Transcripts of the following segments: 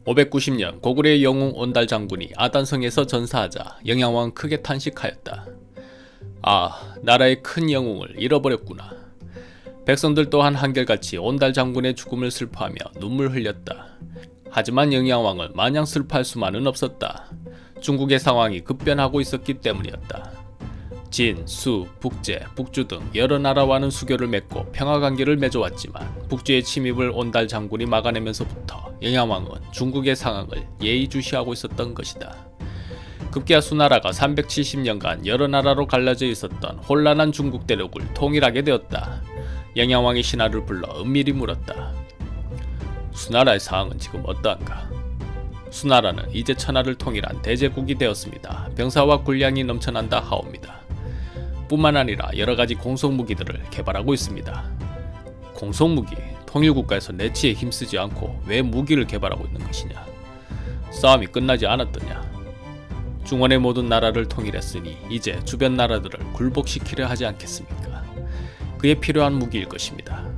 590년 고구려의 영웅 온달 장군이 아단성에서 전사하자 영양왕은 크게 탄식하였다. 아, 나라의 큰 영웅을 잃어버렸구나. 백성들 또한 한결같이 온달 장군의 죽음을 슬퍼하며 눈물 흘렸다. 하지만 영양왕은 마냥 슬퍼할 수만은 없었다. 중국의 상황이 급변하고 있었기 때문이었다. 진, 수, 북제, 북주 등 여러 나라와는 수교를 맺고 평화관계를 맺어왔지만 북주의 침입을 온달 장군이 막아내면서부터 영양왕은 중국의 상황을 예의주시하고 있었던 것이다. 급기야 수나라가 370년간 여러 나라로 갈라져 있었던 혼란한 중국 대륙을 통일하게 되었다. 영양왕이 신하를 불러 은밀히 물었다. 수나라의 상황은 지금 어떠한가? 수나라는 이제 천하를 통일한 대제국이 되었습니다. 병사와 군량이 넘쳐난다 하옵니다. 뿐만 아니라 여러가지 공속무기들을 개발하고 있습니다. 공속무기? 통일국가에서 내치에 힘쓰지 않고 왜 무기를 개발하고 있는 것이냐? 싸움이 끝나지 않았더냐? 중원의 모든 나라를 통일했으니 이제 주변 나라들을 굴복시키려 하지 않겠습니까? 그에 필요한 무기일 것입니다.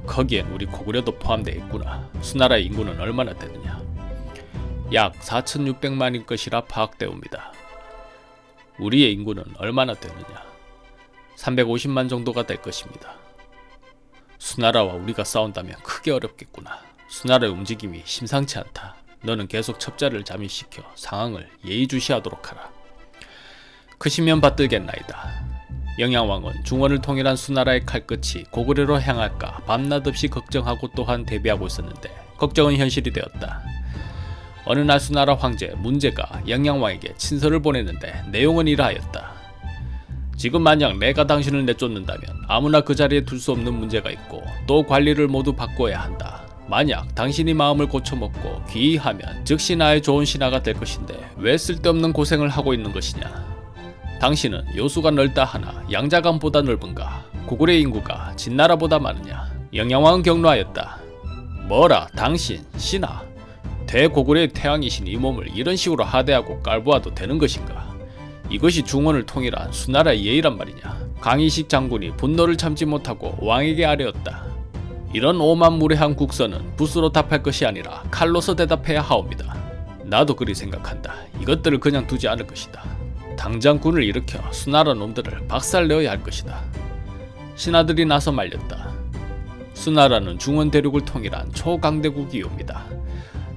거기엔 우리 고구려도 포함되어 있구나. 수나라의 인구는 얼마나 되느냐? 약 4,600만일 것이라 파악되옵니다. 우리의 인구는 얼마나 되느냐? 350만 정도가 될 것입니다. 수나라와 우리가 싸운다면 크게 어렵겠구나. 수나라의 움직임이 심상치 않다. 너는 계속 첩자를 잠입시켜 상황을 예의주시하도록 하라. 크시면 받들겠나이다. 영양왕은 중원을 통일한 수나라의 칼끝이 고구려로 향할까 밤낮 없이 걱정하고 또한 대비하고 있었는데 걱정은 현실이 되었다. 어느 날 수나라 황제 문제가 영양왕에게 친서를 보냈는데 내용은 이러하였다. 지금 만약 내가 당신을 내쫓는다면 아무나 그 자리에 둘 수 없는 문제가 있고 또 관리를 모두 바꿔야 한다. 만약 당신이 마음을 고쳐먹고 귀의하면 즉시 나의 좋은 신하가 될 것인데 왜 쓸데없는 고생을 하고 있는 것이냐. 당신은 요수가 넓다 하나 양자강보다 넓은가? 고구려의 인구가 진나라보다 많으냐? 영양왕은 격노하였다. 뭐라 당신 신하? 대고구려의 태왕이신 이 몸을 이런 식으로 하대하고 깔보아도 되는 것인가? 이것이 중원을 통일한 수나라의 예의란 말이냐? 강희식 장군이 분노를 참지 못하고 왕에게 아뢰었다. 이런 오만무례한 국선은 붓으로 답할 것이 아니라 칼로서 대답해야 하옵니다. 나도 그리 생각한다. 이것들을 그냥 두지 않을 것이다. 당장 군을 일으켜 수나라 놈들을 박살내어야 할 것이다. 신하들이 나서 말렸다. 수나라는 중원 대륙을 통일한 초강대국이옵니다.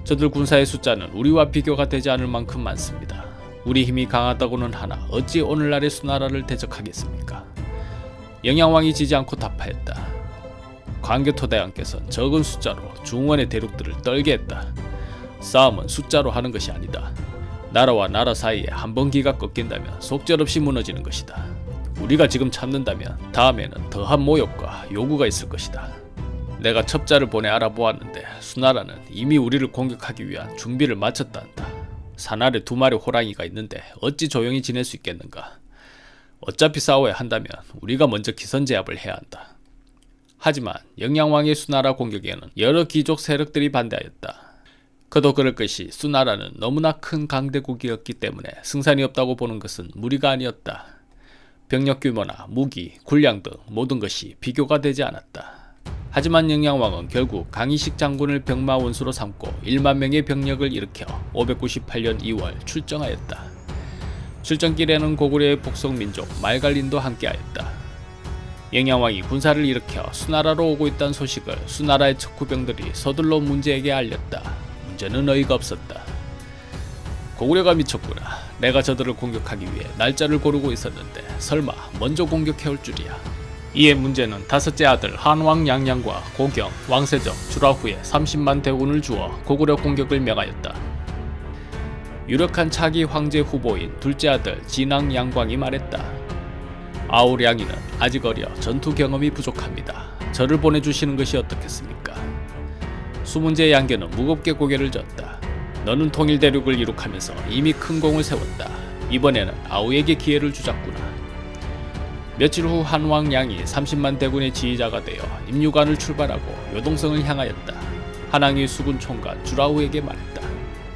저들 군사의 숫자는 우리와 비교가 되지 않을 만큼 많습니다. 우리 힘이 강하다고는 하나 어찌 오늘날의 수나라를 대적하겠습니까? 영양왕이 지지 않고 답하였다. 광교토대왕께서는 적은 숫자로 중원의 대륙들을 떨게 했다. 싸움은 숫자로 하는 것이 아니다. 나라와 나라 사이에 한 번 기가 꺾인다면 속절없이 무너지는 것이다. 우리가 지금 참는다면 다음에는 더한 모욕과 요구가 있을 것이다. 내가 첩자를 보내 알아보았는데 수나라는 이미 우리를 공격하기 위한 준비를 마쳤단다. 산 아래 2마리 호랑이가 있는데 어찌 조용히 지낼 수 있겠는가. 어차피 싸워야 한다면 우리가 먼저 기선제압을 해야 한다. 하지만 영양왕의 수나라 공격에는 여러 귀족 세력들이 반대하였다. 그도 그럴 것이 수나라는 너무나 큰 강대국이었기 때문에 승산이 없다고 보는 것은 무리가 아니었다. 병력 규모나 무기, 군량 등 모든 것이 비교가 되지 않았다. 하지만 영양왕은 결국 강희식 장군을 병마 원수로 삼고 1만 명의 병력을 일으켜 598년 2월 출정하였다. 출정길에는 고구려의 복속민족 말갈린도 함께하였다. 영양왕이 군사를 일으켜 수나라로 오고 있다는 소식을 수나라의 척후병들이 서둘러 문제에게 알렸다. 문제는 어이가 없었다. 고구려가 미쳤구나. 내가 저들을 공격하기 위해 날짜를 고르고 있었는데 설마 먼저 공격해올 줄이야. 이에 문제는 다섯째 아들 한왕 양양과 고경, 왕세적, 주라후에 30만 대군을 주어 고구려 공격을 명하였다. 유력한 차기 황제 후보인 둘째 아들 진왕 양광이 말했다. 아우량이는 아직 어려 전투 경험이 부족합니다. 저를 보내주시는 것이 어떻겠습니까? 수문제 양견은 무겁게 고개를 젓다. 너는 통일대륙을 이룩하면서 이미 큰 공을 세웠다. 이번에는 아우에게 기회를 주자꾸나. 며칠 후 한왕 양이 30만 대군의 지휘자가 되어 임유관을 출발하고 요동성을 향하였다. 한왕이 수군 총관 주라우에게 말했다.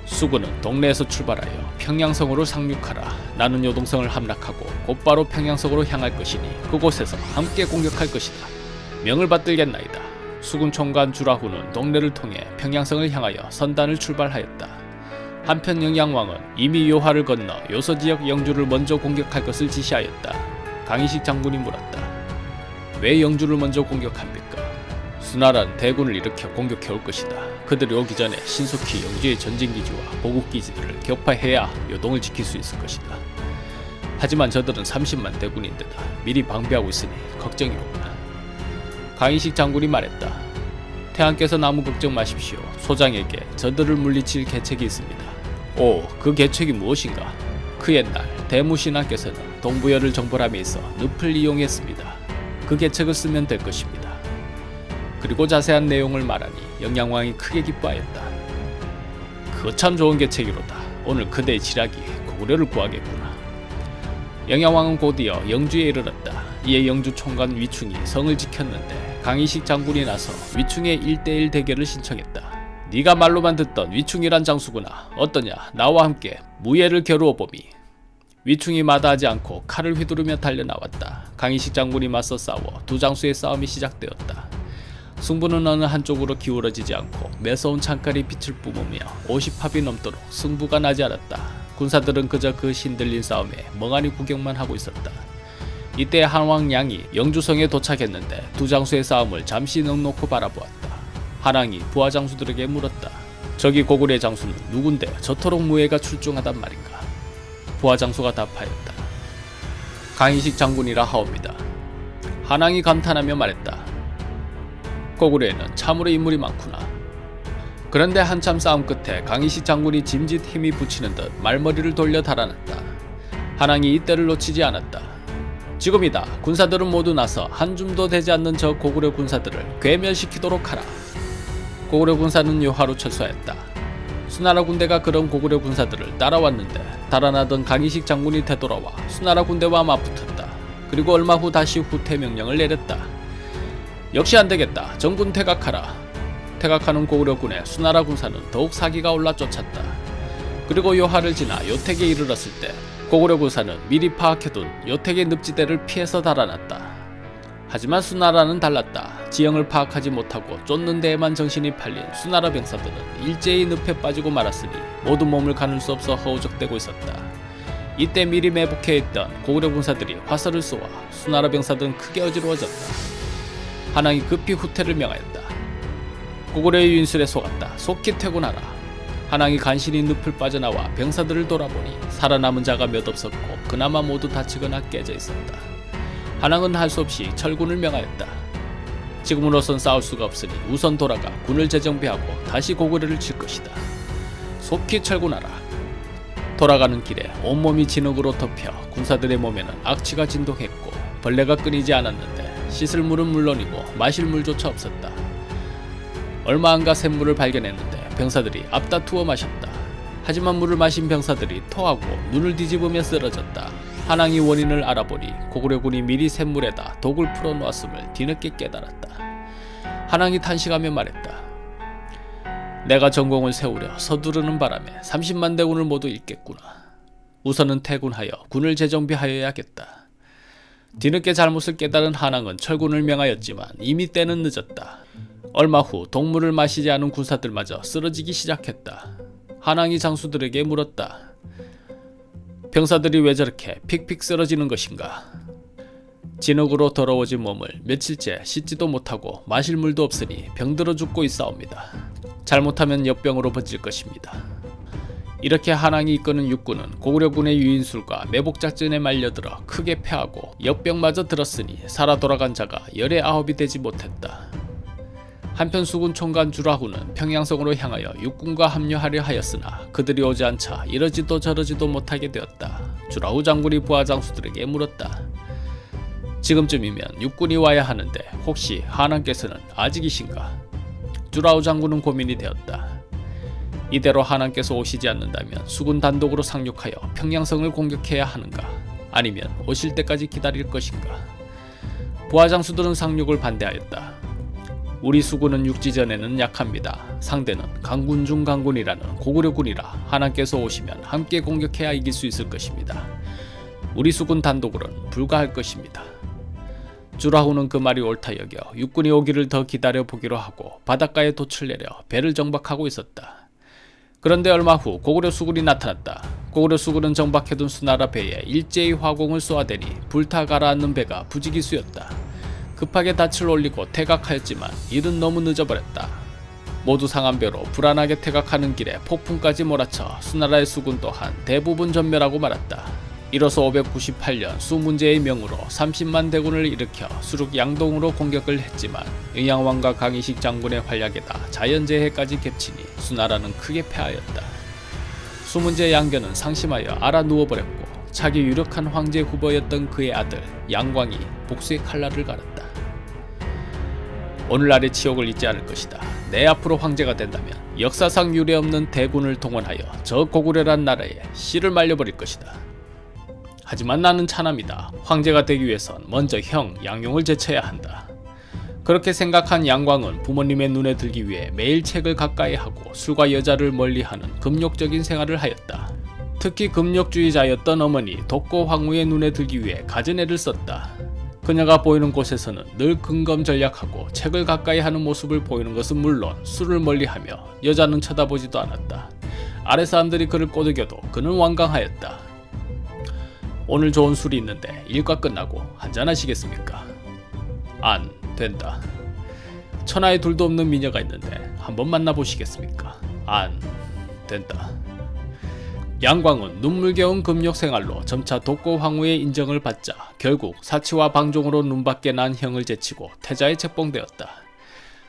수군은 동래에서 출발하여 평양성으로 상륙하라. 나는 요동성을 함락하고 곧바로 평양성으로 향할 것이니 그곳에서 함께 공격할 것이다. 명을 받들겠나이다. 수군 총관 주라후는 동래를 통해 평양성을 향하여 선단을 출발하였다. 한편 영양왕은 이미 요하를 건너 요서 지역 영주를 먼저 공격할 것을 지시하였다. 강희식 장군이 물었다. 왜 영주를 먼저 공격합니까? 수나라는 대군을 일으켜 공격해 올 것이다. 그들이 오기 전에 신속히 영주의 전진기지와 보급기지들을 격파해야 요동을 지킬 수 있을 것이다. 하지만 저들은 30만 대군인데다 미리 방비하고 있으니 걱정이로구나. 강희식 장군이 말했다. 태왕께서 아무 걱정 마십시오. 소장에게 저들을 물리칠 계책이 있습니다. 오, 그 계책이 무엇인가? 그 옛날 대무신하께서는 동부열을 정벌함에 있어 늪을 이용했습니다. 그 계책을 쓰면 될 것입니다. 그리고 자세한 내용을 말하니 영양왕이 크게 기뻐하였다. 그거 참 좋은 계책이로다. 오늘 그대의 지략이 고구려를 구하겠구나. 영양왕은 곧이어 영주에 이르렀다. 이에 영주 총관 위충이 성을 지켰는데 강희식 장군이 나서 위충의 1대1 대결을 신청했다. 네가 말로만 듣던 위충이란 장수구나. 어떠냐? 나와 함께 무예를 겨루어 보미. 위충이 마다하지 않고 칼을 휘두르며 달려나왔다. 강희식 장군이 맞서 싸워 두 장수의 싸움이 시작되었다. 승부는 어느 한쪽으로 기울어지지 않고 매서운 창칼이 빛을 뿜으며 50합이 넘도록 승부가 나지 않았다. 군사들은 그저 그 신들린 싸움에 멍하니 구경만 하고 있었다. 이때 한왕양이 영주성에 도착했는데 두 장수의 싸움을 잠시 넋놓고 바라보았다. 한왕이 부하 장수들에게 물었다. 저기 고구려의 장수는 누군데 저토록 무예가 출중하단 말인가? 부하 장수가 답하였다. 강희식 장군이라 하옵니다. 한왕이 감탄하며 말했다. 고구려에는 참으로 인물이 많구나. 그런데 한참 싸움 끝에 강희식 장군이 짐짓 힘이 붙이는 듯 말머리를 돌려 달아났다. 한왕이 이때를 놓치지 않았다. 지금이다. 군사들은 모두 나서 한 줌도 되지 않는 저 고구려 군사들을 괴멸시키도록 하라. 고구려 군사는 요하로 철수하였다. 수나라 군대가 그런 고구려 군사들을 따라왔는데 달아나던 강희식 장군이 되돌아와 수나라 군대와 맞붙었다. 그리고 얼마 후 다시 후퇴 명령을 내렸다. 역시 안되겠다. 전군 퇴각하라. 퇴각하는 고구려군의 수나라 군사는 더욱 사기가 올라 쫓았다. 그리고 요하를 지나 요택에 이르렀을 때 고구려 군사는 미리 파악해둔 요택의 늪지대를 피해서 달아났다. 하지만 수나라는 달랐다. 지형을 파악하지 못하고 쫓는 데에만 정신이 팔린 수나라 병사들은 일제히 늪에 빠지고 말았으니 모두 몸을 가눌 수 없어 허우적대고 있었다. 이때 미리 매복해 있던 고구려 군사들이 화살을 쏘아 수나라 병사들은 크게 어지러워졌다. 한왕이 급히 후퇴를 명하였다. 고구려의 유인술에 속았다. 속히 퇴군하라. 한왕이 간신히 늪을 빠져나와 병사들을 돌아보니 살아남은 자가 몇 없었고 그나마 모두 다치거나 깨져 있었다. 한왕은 할 수 없이 철군을 명하였다. 지금으로선 싸울 수가 없으니 우선 돌아가 군을 재정비하고 다시 고구려를 칠 것이다. 속히 철군하라. 돌아가는 길에 온몸이 진흙으로 덮여 군사들의 몸에는 악취가 진동했고 벌레가 끊이지 않았는데 씻을 물은 물론이고 마실 물조차 없었다. 얼마 안가 샘물을 발견했는데 병사들이 앞다투어 마셨다. 하지만 물을 마신 병사들이 토하고 눈을 뒤집으며 쓰러졌다. 한왕이 원인을 알아보니 고구려군이 미리 샘물에다 독을 풀어놓았음을 뒤늦게 깨달았다. 한왕이 탄식하며 말했다. 내가 전공을 세우려 서두르는 바람에 30만 대군을 모두 잃겠구나. 우선은 퇴군하여 군을 재정비하여야겠다. 뒤늦게 잘못을 깨달은 한왕은 철군을 명하였지만 이미 때는 늦었다. 얼마 후 독물을 마시지 않은 군사들마저 쓰러지기 시작했다. 한왕이 장수들에게 물었다. 병사들이 왜 저렇게 픽픽 쓰러지는 것인가? 진흙으로 더러워진 몸을 며칠째 씻지도 못하고 마실 물도 없으니 병들어 죽고 있사옵니다. 잘못하면 역병으로 번질 것입니다. 이렇게 한왕이 이끄는 육군은 고구려군의 유인술과 매복작전에 말려들어 크게 패하고 역병마저 들었으니 살아 돌아간 자가 19이 되지 못했다. 한편 수군 총관 주라후는 평양성으로 향하여 육군과 합류하려 하였으나 그들이 오지 않자 이러지도 저러지도 못하게 되었다. 주라후 장군이 부하 장수들에게 물었다. 지금쯤이면 육군이 와야 하는데 혹시 한왕께서는 아직이신가? 주라후 장군은 고민이 되었다. 이대로 한왕께서 오시지 않는다면 수군 단독으로 상륙하여 평양성을 공격해야 하는가? 아니면 오실 때까지 기다릴 것인가? 부하 장수들은 상륙을 반대하였다. 우리 수군은 육지전에는 약합니다. 상대는 강군 중 강군이라는 고구려군이라 한왕께서 오시면 함께 공격해야 이길 수 있을 것입니다. 우리 수군 단독으로는 불가할 것입니다. 주라후는 그 말이 옳다 여겨 육군이 오기를 더 기다려 보기로 하고 바닷가에 돛을 내려 배를 정박하고 있었다. 그런데 얼마 후 고구려 수군이 나타났다. 고구려 수군은 정박해둔 수나라 배에 일제히 화공을 쏘아대니 불타 가라앉는 배가 부지기수였다. 급하게 닻을 올리고 퇴각하였지만 일은 너무 늦어버렸다. 모두 상한 배로 불안하게 퇴각하는 길에 폭풍까지 몰아쳐 수나라의 수군 또한 대부분 전멸하고 말았다. 이로써 598년 수문제의 명으로 30만 대군을 일으켜 수륙 양동으로 공격을 했지만 응양왕과 강희식 장군의 활약에다 자연재해까지 겹치니 수나라는 크게 패하였다. 수문제 양견은 상심하여 알아 누워버렸고 차기 유력한 황제 후보였던 그의 아들 양광이 복수의 칼날을 갈았다. 오늘날의 치욕을 잊지 않을 것이다. 내 앞으로 황제가 된다면 역사상 유례없는 대군을 동원하여 저 고구려란 나라에 씨를 말려버릴 것이다. 하지만 나는 차남이다. 황제가 되기 위해선 먼저 형 양용을 제쳐야 한다. 그렇게 생각한 양광은 부모님의 눈에 들기 위해 매일 책을 가까이 하고 술과 여자를 멀리하는 금욕적인 생활을 하였다. 특히 금욕주의자였던 어머니 독고 황후의 눈에 들기 위해 갖은 애를 썼다. 그녀가 보이는 곳에서는 늘 근검전략하고 책을 가까이 하는 모습을 보이는 것은 물론 술을 멀리하며 여자는 쳐다보지도 않았다. 아래 사람들이 그를 꼬드겨도 그는 완강하였다. 오늘 좋은 술이 있는데 일과 끝나고 한잔하시겠습니까? 안 된다. 천하에 둘도 없는 미녀가 있는데 한번 만나보시겠습니까? 안 된다. 양광은 눈물겨운 금욕 생활로 점차 독고 황후의 인정을 받자 결국 사치와 방종으로 눈밖에 난 형을 제치고 태자에 책봉되었다.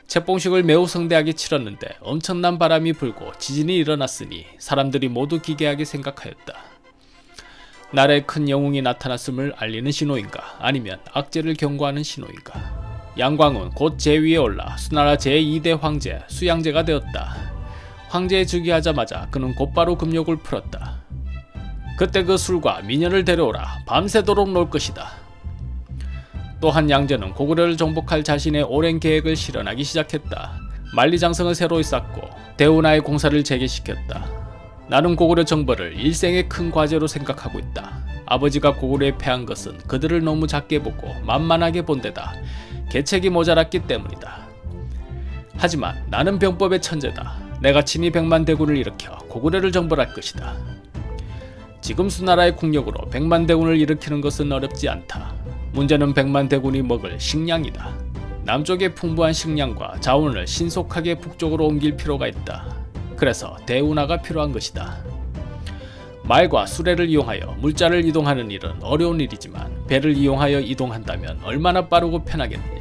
책봉식을 매우 성대하게 치렀는데 엄청난 바람이 불고 지진이 일어났으니 사람들이 모두 기괴하게 생각하였다. 나라에 큰 영웅이 나타났음을 알리는 신호인가 아니면 악재를 경고하는 신호인가. 양광은 곧 제위에 올라 수나라 제2대 황제 수양제가 되었다. 황제에 즉위하자마자 그는 곧바로 금욕을 풀었다. 그때 그 술과 미녀를 데려오라. 밤새도록 놀 것이다. 또한 양제는 고구려를 정복할 자신의 오랜 계획을 실현하기 시작했다. 만리장성을 새로 쌓고 대운하의 공사를 재개시켰다. 나는 고구려 정벌을 일생의 큰 과제로 생각하고 있다. 아버지가 고구려에 패한 것은 그들을 너무 작게 보고 만만하게 본 데다 계책이 모자랐기 때문이다. 하지만 나는 병법의 천재다. 내가 친히 100만 대군을 일으켜 고구려를 정벌할 것이다. 지금 수나라의 국력으로 100만 대군을 일으키는 것은 어렵지 않다. 문제는 100만 대군이 먹을 식량이다. 남쪽의 풍부한 식량과 자원을 신속하게 북쪽으로 옮길 필요가 있다. 그래서 대운하가 필요한 것이다. 말과 수레를 이용하여 물자를 이동하는 일은 어려운 일이지만 배를 이용하여 이동한다면 얼마나 빠르고 편하겠느냐.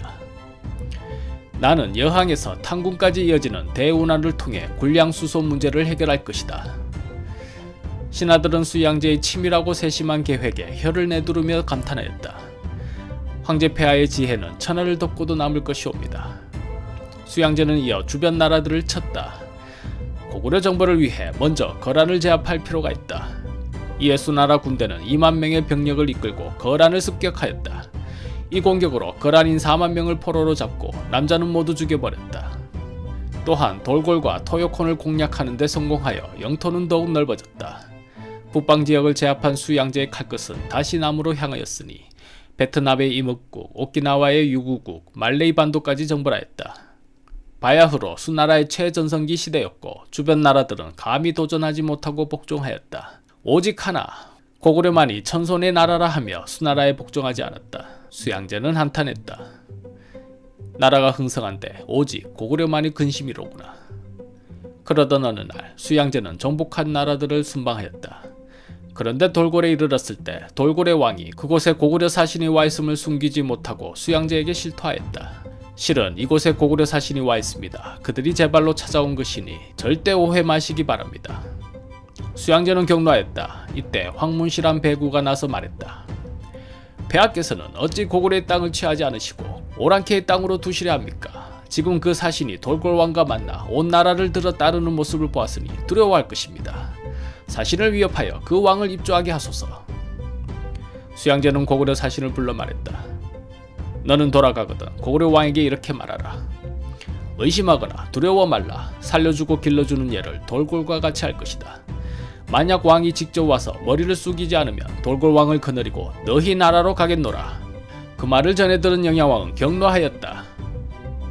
나는 여항에서 탕군까지 이어지는 대운하를 통해 군량 수소 문제를 해결할 것이다. 신하들은 수양제의 치밀하고 세심한 계획에 혀를 내두르며 감탄하였다. 황제 폐하의 지혜는 천하를 덮고도 남을 것이옵니다. 수양제는 이어 주변 나라들을 쳤다. 고구려 정벌을 위해 먼저 거란을 제압할 필요가 있다. 이에 수나라 군대는 2만 명의 병력을 이끌고 거란을 습격하였다. 이 공격으로 거란인 4만 명을 포로로 잡고 남자는 모두 죽여버렸다. 또한 돌골과 토요콘을 공략하는 데 성공하여 영토는 더욱 넓어졌다. 북방 지역을 제압한 수양제의 칼끝은 다시 남으로 향하였으니 베트남의 이목국, 오키나와의 유구국, 말레이 반도까지 정벌하였다. 바야흐로 수나라의 최전성기 시대였고 주변 나라들은 감히 도전하지 못하고 복종하였다. 오직 하나, 고구려만이 천손의 나라라 하며 수나라에 복종하지 않았다. 수양제는 한탄했다. 나라가 흥성한데 오직 고구려만이 근심이로구나. 그러던 어느 날 수양제는 정복한 나라들을 순방하였다. 그런데 돌고래에 이르렀을 때 돌고래 왕이 그곳에 고구려 사신이 와 있음을 숨기지 못하고 수양제에게 실토하였다. 실은 이곳에 고구려 사신이 와 있습니다. 그들이 제 발로 찾아온 것이니 절대 오해 마시기 바랍니다. 수양제는 격노하였다. 이때 황문실한 배구가 나서 말했다. 폐하께서는 어찌 고구려의 땅을 취하지 않으시고 오랑캐의 땅으로 두시려 합니까? 지금 그 사신이 돌골왕과 만나 온 나라를 들어 따르는 모습을 보았으니 두려워할 것입니다. 사신을 위협하여 그 왕을 입조하게 하소서. 수양제는 고구려 사신을 불러 말했다. 너는 돌아가거든 고구려 왕에게 이렇게 말하라. 의심하거나 두려워 말라. 살려주고 길러주는 예를 돌골과 같이 할 것이다. 만약 왕이 직접 와서 머리를 숙이지 않으면 돌골왕을 거느리고 너희 나라로 가겠노라. 그 말을 전해 들은 영양왕은 격노하였다.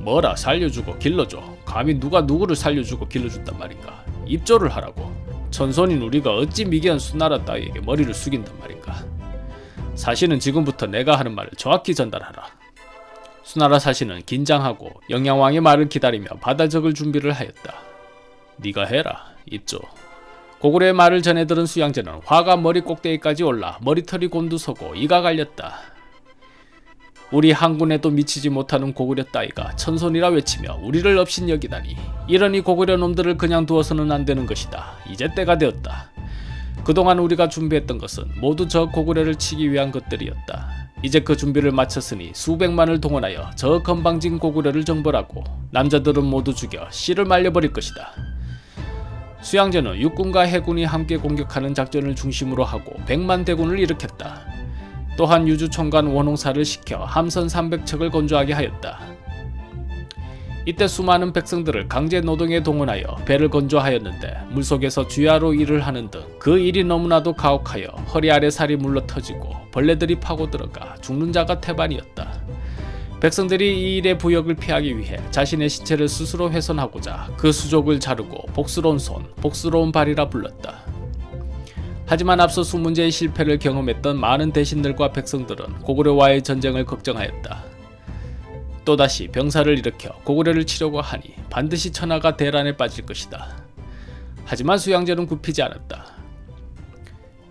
뭐라 살려주고 길러줘. 감히 누가 누구를 살려주고 길러준단 말인가. 입조를 하라고. 천손인 우리가 어찌 미개한 수나라 따위에게 머리를 숙인단 말인가. 사신은 지금부터 내가 하는 말을 정확히 전달하라. 수나라 사신은 긴장하고 영양왕의 말을 기다리며 받아 적을 준비를 하였다. 네가 해라, 입조. 고구려의 말을 전해 들은 수양제는 화가 머리 꼭대기까지 올라 머리털이 곤두서고 이가 갈렸다. 우리 한군에도 미치지 못하는 고구려 따위가 천손이라 외치며 우리를 업신여기다니. 이러니 고구려 놈들을 그냥 두어서는 안 되는 것이다. 이제 때가 되었다. 그동안 우리가 준비했던 것은 모두 저 고구려를 치기 위한 것들이었다. 이제 그 준비를 마쳤으니 수백만을 동원하여 저 건방진 고구려를 정벌하고 남자들은 모두 죽여 씨를 말려버릴 것이다. 수양제는 육군과 해군이 함께 공격하는 작전을 중심으로 하고 100만 대군을 일으켰다. 또한 유주총관 원홍사를 시켜 함선 300척을 건조하게 하였다. 이때 수많은 백성들을 강제 노동에 동원하여 배를 건조하였는데 물속에서 주야로 일을 하는 등 그 일이 너무나도 가혹하여 허리 아래 살이 물러 터지고 벌레들이 파고 들어가 죽는 자가 태반이었다. 백성들이 이 일의 부역을 피하기 위해 자신의 시체를 스스로 훼손하고자 그 수족을 자르고 복스러운 손, 복스러운 발이라 불렀다. 하지만 앞서 수문제의 실패를 경험했던 많은 대신들과 백성들은 고구려와의 전쟁을 걱정하였다. 또다시 병사를 일으켜 고구려를 치려고 하니 반드시 천하가 대란에 빠질 것이다. 하지만 수양제는 굽히지 않았다.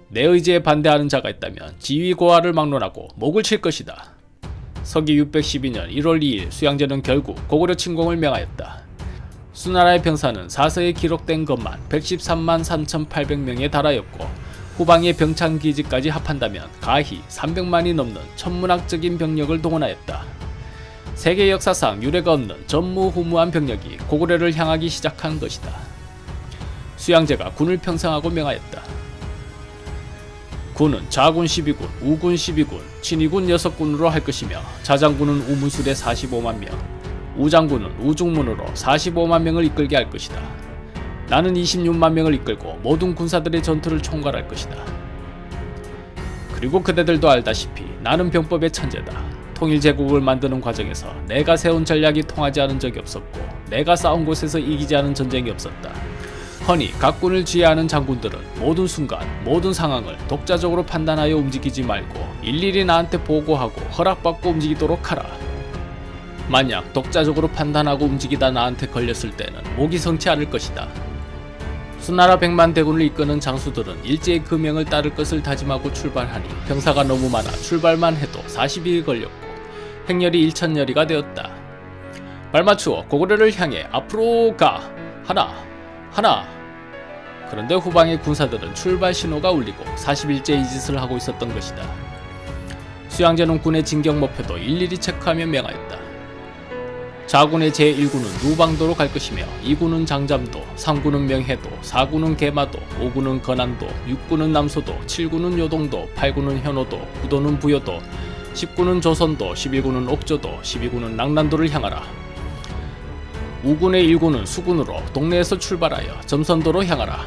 내 의지에 반대하는 자가 있다면 지위고하를 막론하고 목을 칠 것이다. 서기 612년 1월 2일 수양제는 결국 고구려 침공을 명하였다. 수나라의 병사는 사서에 기록된 것만 113만 3,800명에 달하였고 후방의 병창기지까지 합한다면 가히 300만이 넘는 천문학적인 병력을 동원하였다. 세계 역사상 유례가 없는 전무후무한 병력이 고구려를 향하기 시작한 것이다. 수양제가 군을 편성하고 명하였다. 군은 좌군 12군, 우군 12군, 친위군 6군으로 할 것이며 자장군은 우문술에 45만 명, 우장군은 우중문으로 45만 명을 이끌게 할 것이다. 나는 26만 명을 이끌고 모든 군사들의 전투를 총괄할 것이다. 그리고 그대들도 알다시피 나는 병법의 천재다. 통일제국을 만드는 과정에서 내가 세운 전략이 통하지 않은 적이 없었고 내가 싸운 곳에서 이기지 않은 전쟁이 없었다. 허니 각 군을 지휘하는 장군들은 모든 순간 모든 상황을 독자적으로 판단하여 움직이지 말고 일일이 나한테 보고하고 허락받고 움직이도록 하라. 만약 독자적으로 판단하고 움직이다 나한테 걸렸을 때는 목이 성치 않을 것이다. 수나라 100만 대군을 이끄는 장수들은 일제히 그 명을 따를 것을 다짐하고 출발하니 병사가 너무 많아 출발만 해도 40일이 걸렸고 행렬이 1000여리가 되었다. 발맞추어 고구려를 향해 앞으로 가! 하나! 그런데 후방의 군사들은 출발 신호가 울리고 40일째 이 짓을 하고 있었던 것이다. 수양제는 군의 진격 목표도 일일이 체크하며 명하였다. 자군의 제1군은 누방도로 갈 것이며 2군은 장잠도, 3군은 명해도, 4군은 개마도, 5군은 건안도, 6군은 남소도, 7군은 요동도, 8군은 현호도, 9도는 부여도, 10군은 조선도, 11군은 옥조도, 12군은 낙란도를 향하라. 5군의 1군은 수군으로 동네에서 출발하여 점선도로 향하라.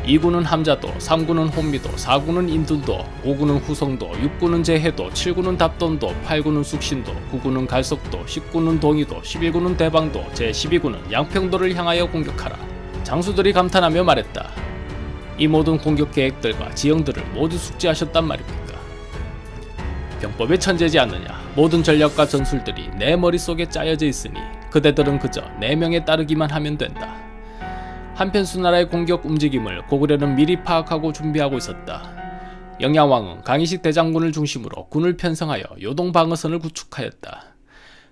2군은 함자도, 3군은 혼미도, 4군은 인둔도, 5군은 후성도, 6군은 제해도, 7군은 답돈도, 8군은 숙신도, 9군은 갈석도, 10군은 동이도, 11군은 대방도, 제12군은 양평도를 향하여 공격하라. 장수들이 감탄하며 말했다. 이 모든 공격 계획들과 지형들을 모두 숙지하셨단 말입니까? 병법의 천재지 않느냐. 모든 전략과 전술들이 내 머릿속에 짜여져 있으니 그대들은 그저 내 명에 따르기만 하면 된다. 한편 수나라의 공격 움직임을 고구려는 미리 파악하고 준비하고 있었다. 영야왕은 강희식 대장군을 중심으로 군을 편성하여 요동 방어선을 구축하였다.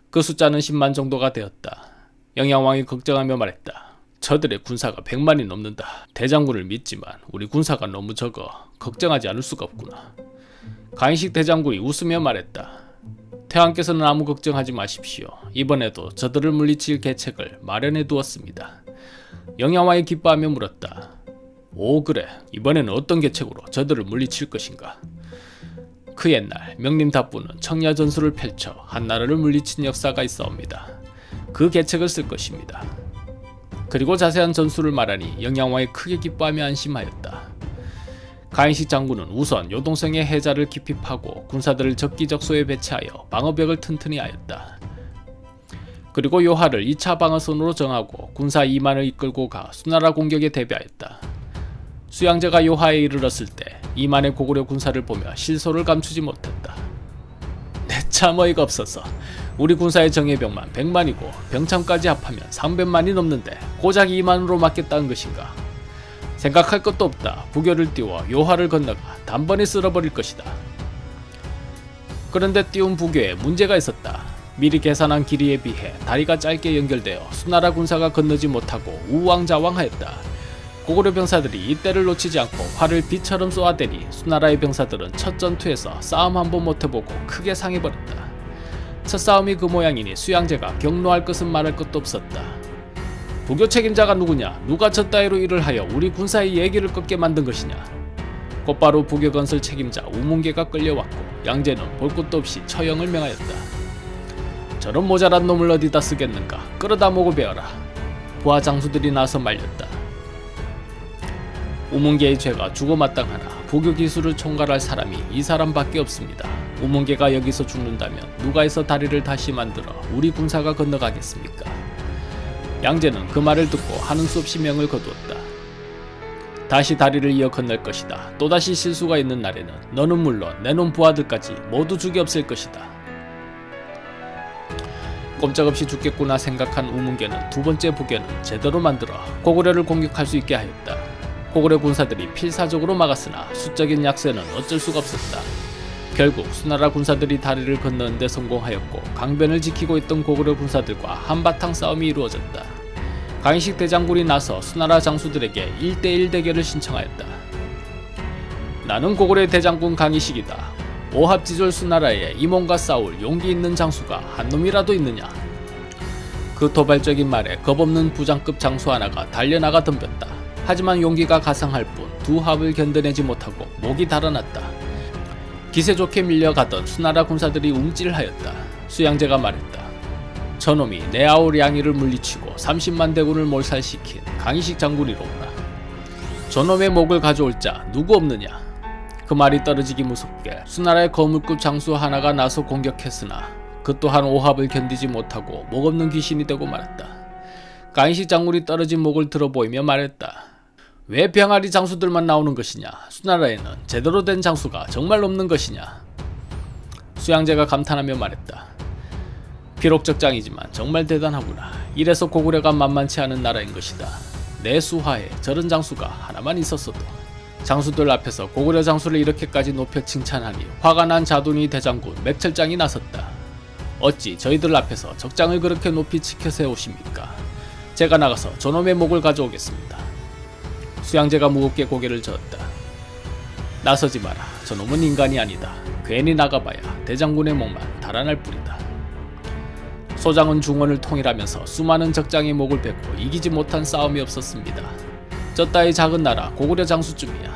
그 숫자는 10만 정도가 되었다. 영야왕이 걱정하며 말했다. 저들의 군사가 100만이 넘는다. 대장군을 믿지만 우리 군사가 너무 적어 걱정하지 않을 수가 없구나. 강희식 대장군이 웃으며 말했다. 태왕께서는 아무 걱정하지 마십시오. 이번에도 저들을 물리칠 계책을 마련해 두었습니다. 영야왕이 기뻐하며 물었다. 오 그래, 이번에는 어떤 계책으로 저들을 물리칠 것인가? 그 옛날 명림답부는 청야전술을 펼쳐 한나라를 물리친 역사가 있사옵니다. 그 계책을 쓸 것입니다. 그리고 자세한 전술을 말하니 영야왕이 크게 기뻐하며 안심하였다. 강인식 장군은 우선 요동성의 해자를 깊이 파고 군사들을 적기적소에 배치하여 방어벽을 튼튼히 하였다. 그리고 요하를 2차 방어선으로 정하고 군사 2만을 이끌고 가 수나라 공격에 대비하였다. 수양제가 요하에 이르렀을 때 2만의 고구려 군사를 보며 실소를 감추지 못했다. 참 어이가 없어서 우리 군사의 정예병만 100만이고 병참까지 합하면 300만이 넘는데 고작 2만으로 막겠다는 것인가. 생각할 것도 없다. 부교를 띄워 요하를 건너가 단번에 쓸어버릴 것이다. 그런데 띄운 부교에 문제가 있었다. 미리 계산한 길이에 비해 다리가 짧게 연결되어 수나라 군사가 건너지 못하고 우왕좌왕하였다. 고구려 병사들이 이때를 놓치지 않고 활을 비처럼 쏘아대니 수나라의 병사들은 첫 전투에서 싸움 한번 못해보고 크게 상해버렸다. 첫 싸움이 그 모양이니 수양제가 격노할 것은 말할 것도 없었다. 부교 책임자가 누구냐? 누가 저 따위로 일을 하여 우리 군사의 예기를 꺾게 만든 것이냐? 곧바로 부교 건설 책임자 우문계가 끌려왔고 양제는 볼 것도 없이 처형을 명하였다. 저런 모자란 놈을 어디다 쓰겠는가? 끌어다 목을 베어라. 부하 장수들이 나서 말렸다. 우문계의 죄가 주고마땅하나 부교 기술을 총괄할 사람이 이 사람밖에 없습니다. 우문계가 여기서 죽는다면 누가 해서 다리를 다시 만들어 우리 군사가 건너가겠습니까? 양제는 그 말을 듣고 하는 수 없이 명을 거두었다. 다시 다리를 이어 건널 것이다. 또다시 실수가 있는 날에는 너는 물론 내놈 부하들까지 모두 죽이 없을 것이다. 꼼짝없이 죽겠구나 생각한 우문계는 두 번째 부교는 제대로 만들어 고구려를 공격할 수 있게 하였다. 고구려 군사들이 필사적으로 막았으나 수적인 약세는 어쩔 수가 없었다. 결국 수나라 군사들이 다리를 건너는 데 성공하였고 강변을 지키고 있던 고구려 군사들과 한바탕 싸움이 이루어졌다. 강인식 대장군이 나서 수나라 장수들에게 1대1 대결을 신청하였다. 나는 고구려 대장군 강인식이다. 오합지졸 수나라에 임원과 싸울 용기 있는 장수가 한 놈이라도 있느냐? 그 도발적인 말에 겁없는 부장급 장수 하나가 달려나가 덤볐다. 하지만 용기가 가상할 뿐 두 합을 견뎌내지 못하고 목이 달아났다. 기세 좋게 밀려가던 수나라 군사들이 움찔하였다. 수양제가 말했다. 저놈이 내 아울 양이를 물리치고 30만 대군을 몰살시킨 강인식 장군이로구나. 저놈의 목을 가져올 자 누구 없느냐? 그 말이 떨어지기 무섭게 수나라의 거물급 장수 하나가 나서 공격했으나 그 또한 오합을 견디지 못하고 목 없는 귀신이 되고 말았다. 강인식 장군이 떨어진 목을 들어보이며 말했다. 왜 병아리 장수들만 나오는 것이냐? 수나라에는 제대로 된 장수가 정말 없는 것이냐? 수양제가 감탄하며 말했다. 비록 적장이지만 정말 대단하구나. 이래서 고구려가 만만치 않은 나라인 것이다. 내 수하에 저런 장수가 하나만 있었어도. 장수들 앞에서 고구려 장수를 이렇게까지 높여 칭찬하니 화가 난 자둔이 대장군 맥철장이 나섰다. 어찌 저희들 앞에서 적장을 그렇게 높이 치켜 세우십니까? 제가 나가서 저놈의 목을 가져오겠습니다. 수양제가 무겁게 고개를 저었다. 나서지 마라. 저놈은 인간이 아니다. 괜히 나가봐야 대장군의 목만 달아날 뿐이다. 소장은 중원을 통일하면서 수많은 적장의 목을 뱉고 이기지 못한 싸움이 없었습니다. 저 따위 작은 나라 고구려 장수쯤이야.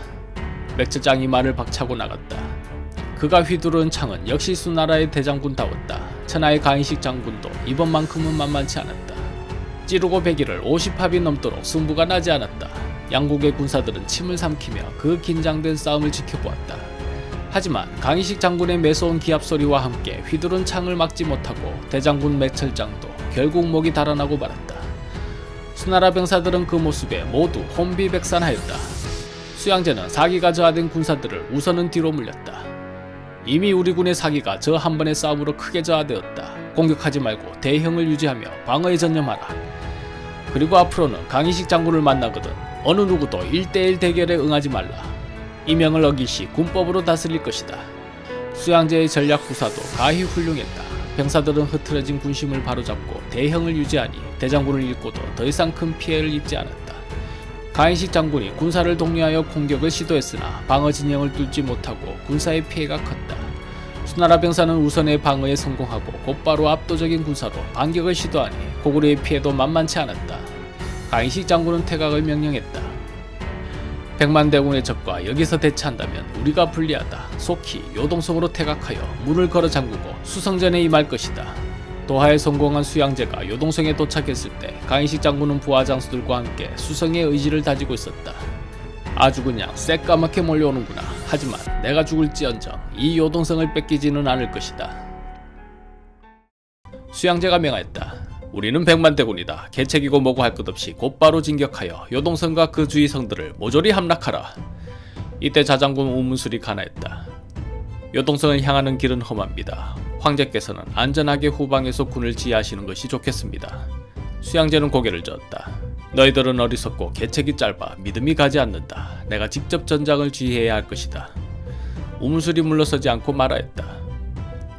맥철장이 말을 박차고 나갔다. 그가 휘두른 창은 역시 수나라의 대장군다웠다. 천하의 강인식 장군도 이번만큼은 만만치 않았다. 찌르고 배기를 50합이 넘도록 승부가 나지 않았다. 양국의 군사들은 침을 삼키며 그 긴장된 싸움을 지켜보았다. 하지만 강인식 장군의 매서운 기합 소리와 함께 휘두른 창을 막지 못하고 대장군 맥철장도 결국 목이 달아나고 말았다. 수나라 병사들은 그 모습에 모두 혼비백산하였다. 수양제는 사기가 저하된 군사들을 우선은 뒤로 물렸다. 이미 우리 군의 사기가 저 한 번의 싸움으로 크게 저하되었다. 공격하지 말고 대형을 유지하며 방어에 전념하라. 그리고 앞으로는 강인식 장군을 만나거든 어느 누구도 1대1 대결에 응하지 말라. 이 명을 어기시 군법으로 다스릴 것이다. 수양제의 전략 구사도 가히 훌륭했다. 병사들은 흐트러진 군심을 바로잡고 대형을 유지하니 대장군을 잃고도 더 이상 큰 피해를 입지 않았다. 강인식 장군이 군사를 독려하여 공격을 시도했으나 방어 진영을 뚫지 못하고 군사의 피해가 컸다. 수나라 병사는 우선의 방어에 성공하고 곧바로 압도적인 군사로 반격을 시도하니 고구려의 피해도 만만치 않았다. 강인식 장군은 퇴각을 명령했다. 100만 대군의 적과 여기서 대치한다면 우리가 불리하다. 속히 요동성으로 퇴각하여 문을 걸어 잠그고 수성전에 임할 것이다. 도하에 성공한 수양제가 요동성에 도착했을 때 강인식 장군은 부하 장수들과 함께 수성의 의지를 다지고 있었다. 아주 그냥 새까맣게 몰려오는구나. 하지만 내가 죽을지언정 이 요동성을 뺏기지는 않을 것이다. 수양제가 명하였다. 우리는 백만대군이다. 계책이고 뭐고 할 것 없이 곧바로 진격하여 요동성과 그 주위 성들을 모조리 함락하라. 이때 자장군 우문술이 간하였다. 요동성을 향하는 길은 험합니다. 황제께서는 안전하게 후방에서 군을 지휘하시는 것이 좋겠습니다. 수양제는 고개를 저었다. 너희들은 어리석고 계책이 짧아 믿음이 가지 않는다. 내가 직접 전장을 지휘해야 할 것이다. 우문술이 물러서지 않고 말하였다.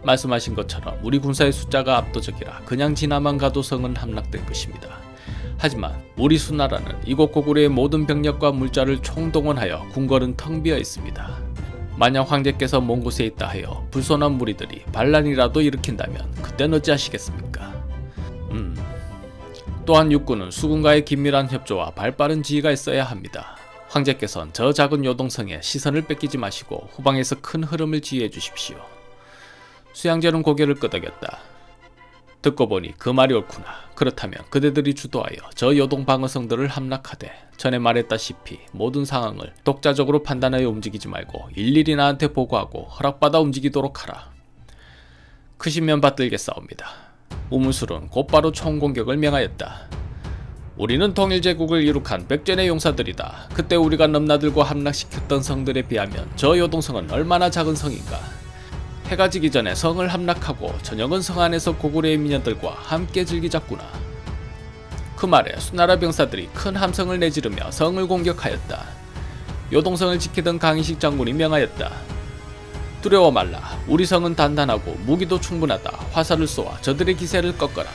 말씀하신 것처럼 우리 군사의 숫자가 압도적이라 그냥 지나만 가도 성은 함락될 것입니다. 하지만 우리 수나라는 이곳 고구려의 모든 병력과 물자를 총동원하여 궁궐은 텅 비어 있습니다. 만약 황제께서 먼 곳에 있다 하여 불손한 무리들이 반란이라도 일으킨다면 그땐 어찌하시겠습니까? 또한 육군은 수군과의 긴밀한 협조와 발빠른 지휘가 있어야 합니다. 황제께서는 저 작은 요동성에 시선을 뺏기지 마시고 후방에서 큰 흐름을 지휘해 주십시오. 수양제는 고개를 끄덕였다. 듣고 보니 그 말이 옳구나. 그렇다면 그대들이 주도하여 저 요동 방어성들을 함락하되 전에 말했다시피 모든 상황을 독자적으로 판단하여 움직이지 말고 일일이 나한테 보고하고 허락받아 움직이도록 하라. 크시면 받들겠사옵니다. 우문술은 곧바로 총공격을 명하였다. 우리는 통일제국을 이룩한 백전의 용사들이다. 그때 우리가 넘나들고 함락시켰던 성들에 비하면 저 요동성은 얼마나 작은 성인가. 해가 지기 전에 성을 함락하고 저녁은 성 안에서 고구려의 미녀들과 함께 즐기자꾸나. 그 말에 수나라 병사들이 큰 함성을 내지르며 성을 공격하였다. 요동성을 지키던 강희식 장군이 명하였다. 두려워 말라. 우리 성은 단단하고 무기도 충분하다. 화살을 쏘아 저들의 기세를 꺾어라.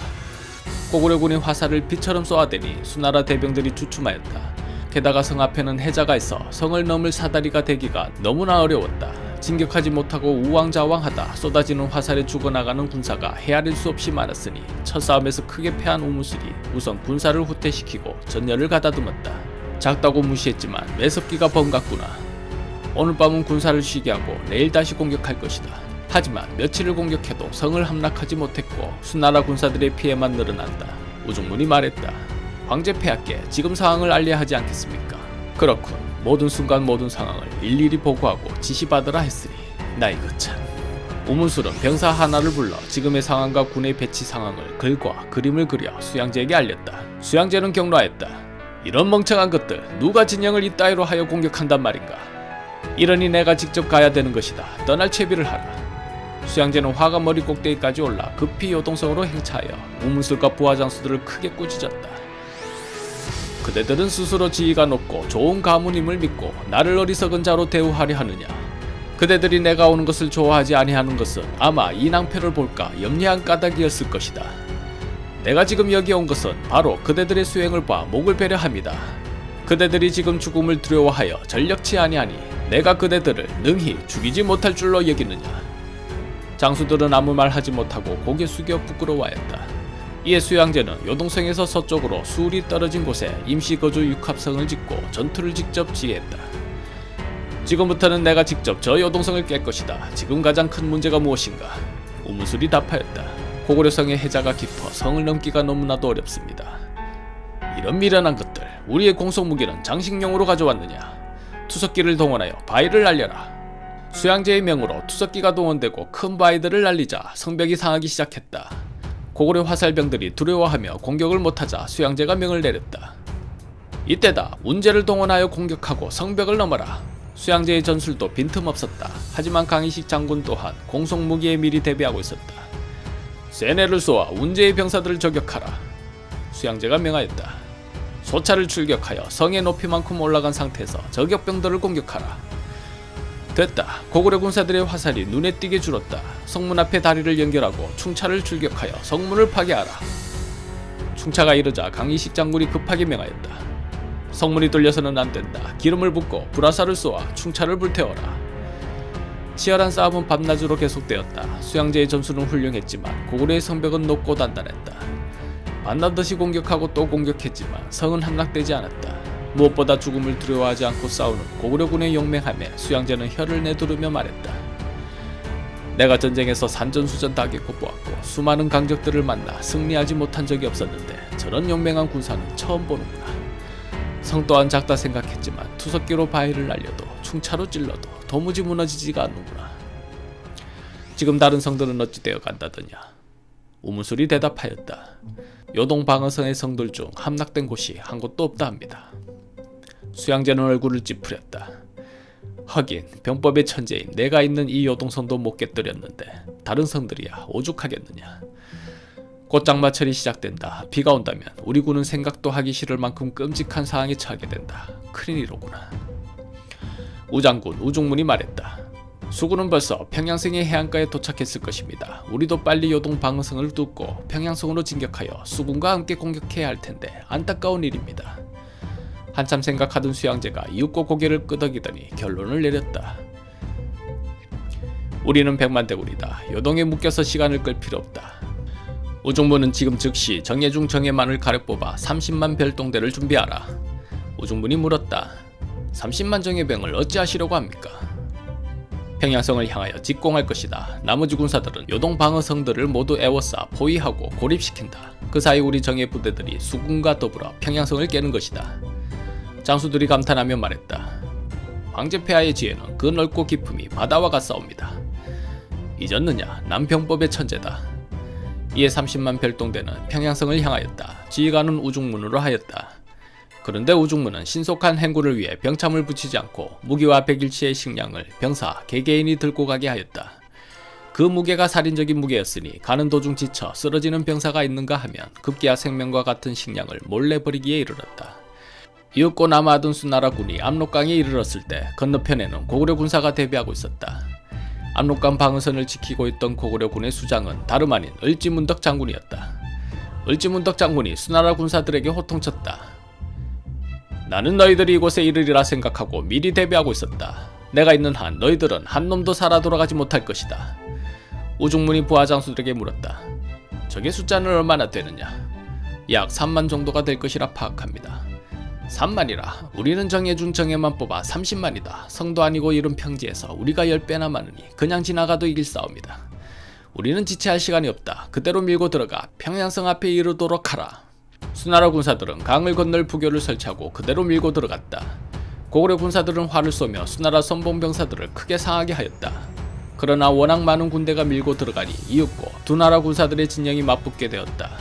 고구려군이 화살을 비처럼 쏘아대니 수나라 대병들이 주춤하였다. 게다가 성 앞에는 해자가 있어 성을 넘을 사다리가 되기가 너무나 어려웠다. 진격하지 못하고 우왕좌왕하다 쏟아지는 화살에 죽어나가는 군사가 헤아릴 수 없이 많았으니 첫 싸움에서 크게 패한 우무술이 우선 군사를 후퇴시키고 전열을 가다듬었다. 작다고 무시했지만 매섭기가 범갔구나. 오늘 밤은 군사를 쉬게 하고 내일 다시 공격할 것이다. 하지만 며칠을 공격해도 성을 함락하지 못했고 수나라 군사들의 피해만 늘어난다. 우중문이 말했다. 황제 폐하께 지금 상황을 알려야 하지 않겠습니까? 그렇군. 모든 순간 모든 상황을 일일이 보고하고 지시받으라 했으니 나 이거 참. 우문술은 병사 하나를 불러 지금의 상황과 군의 배치 상황을 글과 그림을 그려 수양제에게 알렸다. 수양제는 경로하였다. 이런 멍청한 것들 누가 진영을 이따위로 하여 공격한단 말인가. 이러니 내가 직접 가야 되는 것이다. 떠날 채비를 하라. 수양제는 화가 머리 꼭대기까지 올라 급히 요동성으로 행차하여 우문술과 부하장수들을 크게 꾸짖었다. 그대들은 스스로 지위가 높고 좋은 가문임을 믿고 나를 어리석은 자로 대우하려 하느냐. 그대들이 내가 오는 것을 좋아하지 아니하는 것은 아마 이 낭패를 볼까 염려한 까닭이었을 것이다. 내가 지금 여기 온 것은 바로 그대들의 수행을 봐 목을 베려합니다. 그대들이 지금 죽음을 두려워하여 전력치 아니하니 내가 그대들을 능히 죽이지 못할 줄로 여기느냐. 장수들은 아무 말 하지 못하고 고개 숙여 부끄러워하였다. 이에 수양제는 요동성에서 서쪽으로 수울이 떨어진 곳에 임시 거주 육합성을 짓고 전투를 직접 지휘했다. 지금부터는 내가 직접 저 요동성을 깰 것이다. 지금 가장 큰 문제가 무엇인가? 우문술이 답하였다. 고구려성의 해자가 깊어 성을 넘기가 너무나도 어렵습니다. 이런 미련한 것들, 우리의 공속무기는 장식용으로 가져왔느냐? 투석기를 동원하여 바위를 날려라. 수양제의 명으로 투석기가 동원되고 큰 바위들을 날리자 성벽이 상하기 시작했다. 고구려 화살병들이 두려워하며 공격을 못하자 수양제가 명을 내렸다. 이때다. 운제를 동원하여 공격하고 성벽을 넘어라. 수양제의 전술도 빈틈없었다. 하지만 강희식 장군 또한 공속무기에 미리 대비하고 있었다. 세네를 쏘아 운제의 병사들을 저격하라. 수양제가 명하였다. 소차를 출격하여 성의 높이만큼 올라간 상태에서 저격병들을 공격하라. 됐다. 고구려 군사들의 화살이 눈에 띄게 줄었다. 성문 앞에 다리를 연결하고 충차를 출격하여 성문을 파괴하라. 충차가 이르자 강희식 장군이 급하게 명하였다. 성문이 뚫려서는 안 된다. 기름을 붓고 불화살을 쏘아 충차를 불태워라. 치열한 싸움은 밤낮으로 계속되었다. 수양제의 전술은 훌륭했지만 고구려의 성벽은 높고 단단했다. 만나듯이 공격하고 또 공격했지만 성은 함락되지 않았다. 무엇보다 죽음을 두려워하지 않고 싸우는 고구려군의 용맹함에 수양제는 혀를 내두르며 말했다. 내가 전쟁에서 산전수전 다 겪고 보았고 수많은 강적들을 만나 승리하지 못한 적이 없었는데 저런 용맹한 군사는 처음 보는구나. 성 또한 작다 생각했지만 투석기로 바위를 날려도 충차로 찔러도 도무지 무너지지가 않는구나. 지금 다른 성들은 어찌 되어 간다더냐. 우문술이 대답하였다. 요동 방어성의 성들 중 함락된 곳이 한 곳도 없다 합니다. 수양제는 얼굴을 찌푸렸다. 하긴 병법의 천재인 내가 있는 이 요동성도 못 깨뜨렸는데 다른 성들이야 오죽하겠느냐. 곧 장마철이 시작된다. 비가 온다면 우리 군은 생각도 하기 싫을 만큼 끔찍한 상황에 처하게 된다. 큰일이로구나. 우장군 우중문이 말했다. 수군은 벌써 평양성의 해안가에 도착했을 것입니다. 우리도 빨리 요동 방어성을 뚫고 평양성으로 진격하여 수군과 함께 공격해야 할 텐데 안타까운 일입니다. 한참 생각하던 수양제가 이윽고 고개를 끄덕이더니 결론을 내렸다. 우리는 백만대군이다. 요동에 묶여서 시간을 끌 필요 없다. 우중문은 지금 즉시 정예중 정예만을 가려 뽑아 30만 별동대를 준비하라. 우중문이 물었다. 30만 정예병을 어찌하시려고 합니까? 평양성을 향하여 직공할 것이다. 나머지 군사들은 요동 방어성들을 모두 애워싸 포위하고 고립시킨다. 그 사이 우리 정예 부대들이 수군과 더불어 평양성을 깨는 것이다. 장수들이 감탄하며 말했다. 황제폐하의 지혜는 그 넓고 깊음이 바다와 같사옵니다. 잊었느냐? 남평법의 천재다. 이에 30만 별동대는 평양성을 향하였다. 지휘관은 우중문으로 하였다. 그런데 우중문은 신속한 행군을 위해 병참을 붙이지 않고 무기와 백일치의 식량을 병사 개개인이 들고 가게 하였다. 그 무게가 살인적인 무게였으니 가는 도중 지쳐 쓰러지는 병사가 있는가 하면 급기야 생명과 같은 식량을 몰래 버리기에 이르렀다. 이윽고 남아둔 수나라 군이 압록강에 이르렀을 때 건너편에는 고구려 군사가 대비하고 있었다. 압록강 방어선을 지키고 있던 고구려 군의 수장은 다름 아닌 을지문덕 장군이었다. 을지문덕 장군이 수나라 군사들에게 호통쳤다. 나는 너희들이 이곳에 이르리라 생각하고 미리 대비하고 있었다. 내가 있는 한 너희들은 한 놈도 살아 돌아가지 못할 것이다. 우중문이 부하 장수들에게 물었다. 적의 숫자는 얼마나 되느냐? 약 3만 정도가 될 것이라 파악합니다. 3만이라 우리는 정예중 정예만 뽑아 30만이다. 성도 아니고 이런 평지에서 우리가 10배나 많으니 그냥 지나가도 이길 싸움이다. 우리는 지체할 시간이 없다. 그대로 밀고 들어가 평양성 앞에 이르도록 하라. 수나라 군사들은 강을 건널 부교를 설치하고 그대로 밀고 들어갔다. 고구려 군사들은 활을 쏘며 수나라 선봉병사들을 크게 상하게 하였다. 그러나 워낙 많은 군대가 밀고 들어가니 이윽고 두 나라 군사들의 진영이 맞붙게 되었다.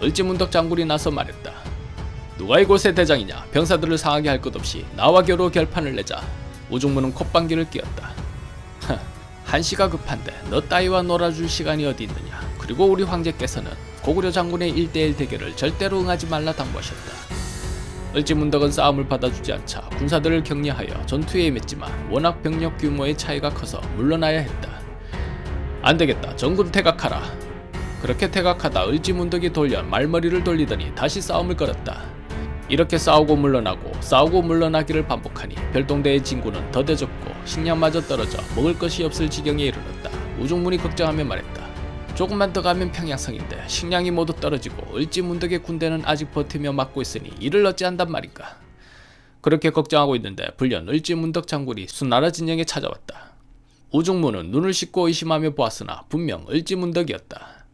을지문덕 장군이 나서 말했다. 누가 이곳의 대장이냐? 병사들을 상하게 할 것 없이 나와 겨루 결판을 내자. 우중문은 콧방귀를 뀌었다. 한시가 급한데 너 따위와 놀아줄 시간이 어디 있느냐. 그리고 우리 황제께서는 고구려 장군의 1대1 대결을 절대로 응하지 말라 당부하셨다. 을지문덕은 싸움을 받아주지 않자 군사들을 격려하여 전투에 임했지만 워낙 병력 규모의 차이가 커서 물러나야 했다. 안되겠다. 전군 퇴각하라. 그렇게 퇴각하다 을지문덕이 돌려 말머리를 돌리더니 다시 싸움을 걸었다. 이렇게 싸우고 물러나고 싸우고 물러나기를 반복하니 별동대의 진군은 더뎌졌고 식량마저 떨어져 먹을 것이 없을 지경에 이르렀다. 우중문이 걱정하며 말했다. 조금만 더 가면 평양성인데 식량이 모두 떨어지고 을지문덕의 군대는 아직 버티며 막고 있으니 이를 어찌한단 말인가. 그렇게 걱정하고 있는데 불현 을지문덕 장군이 수나라 진영에 찾아왔다. 우중문은 눈을 씻고 의심하며 보았으나 분명 을지문덕이었다.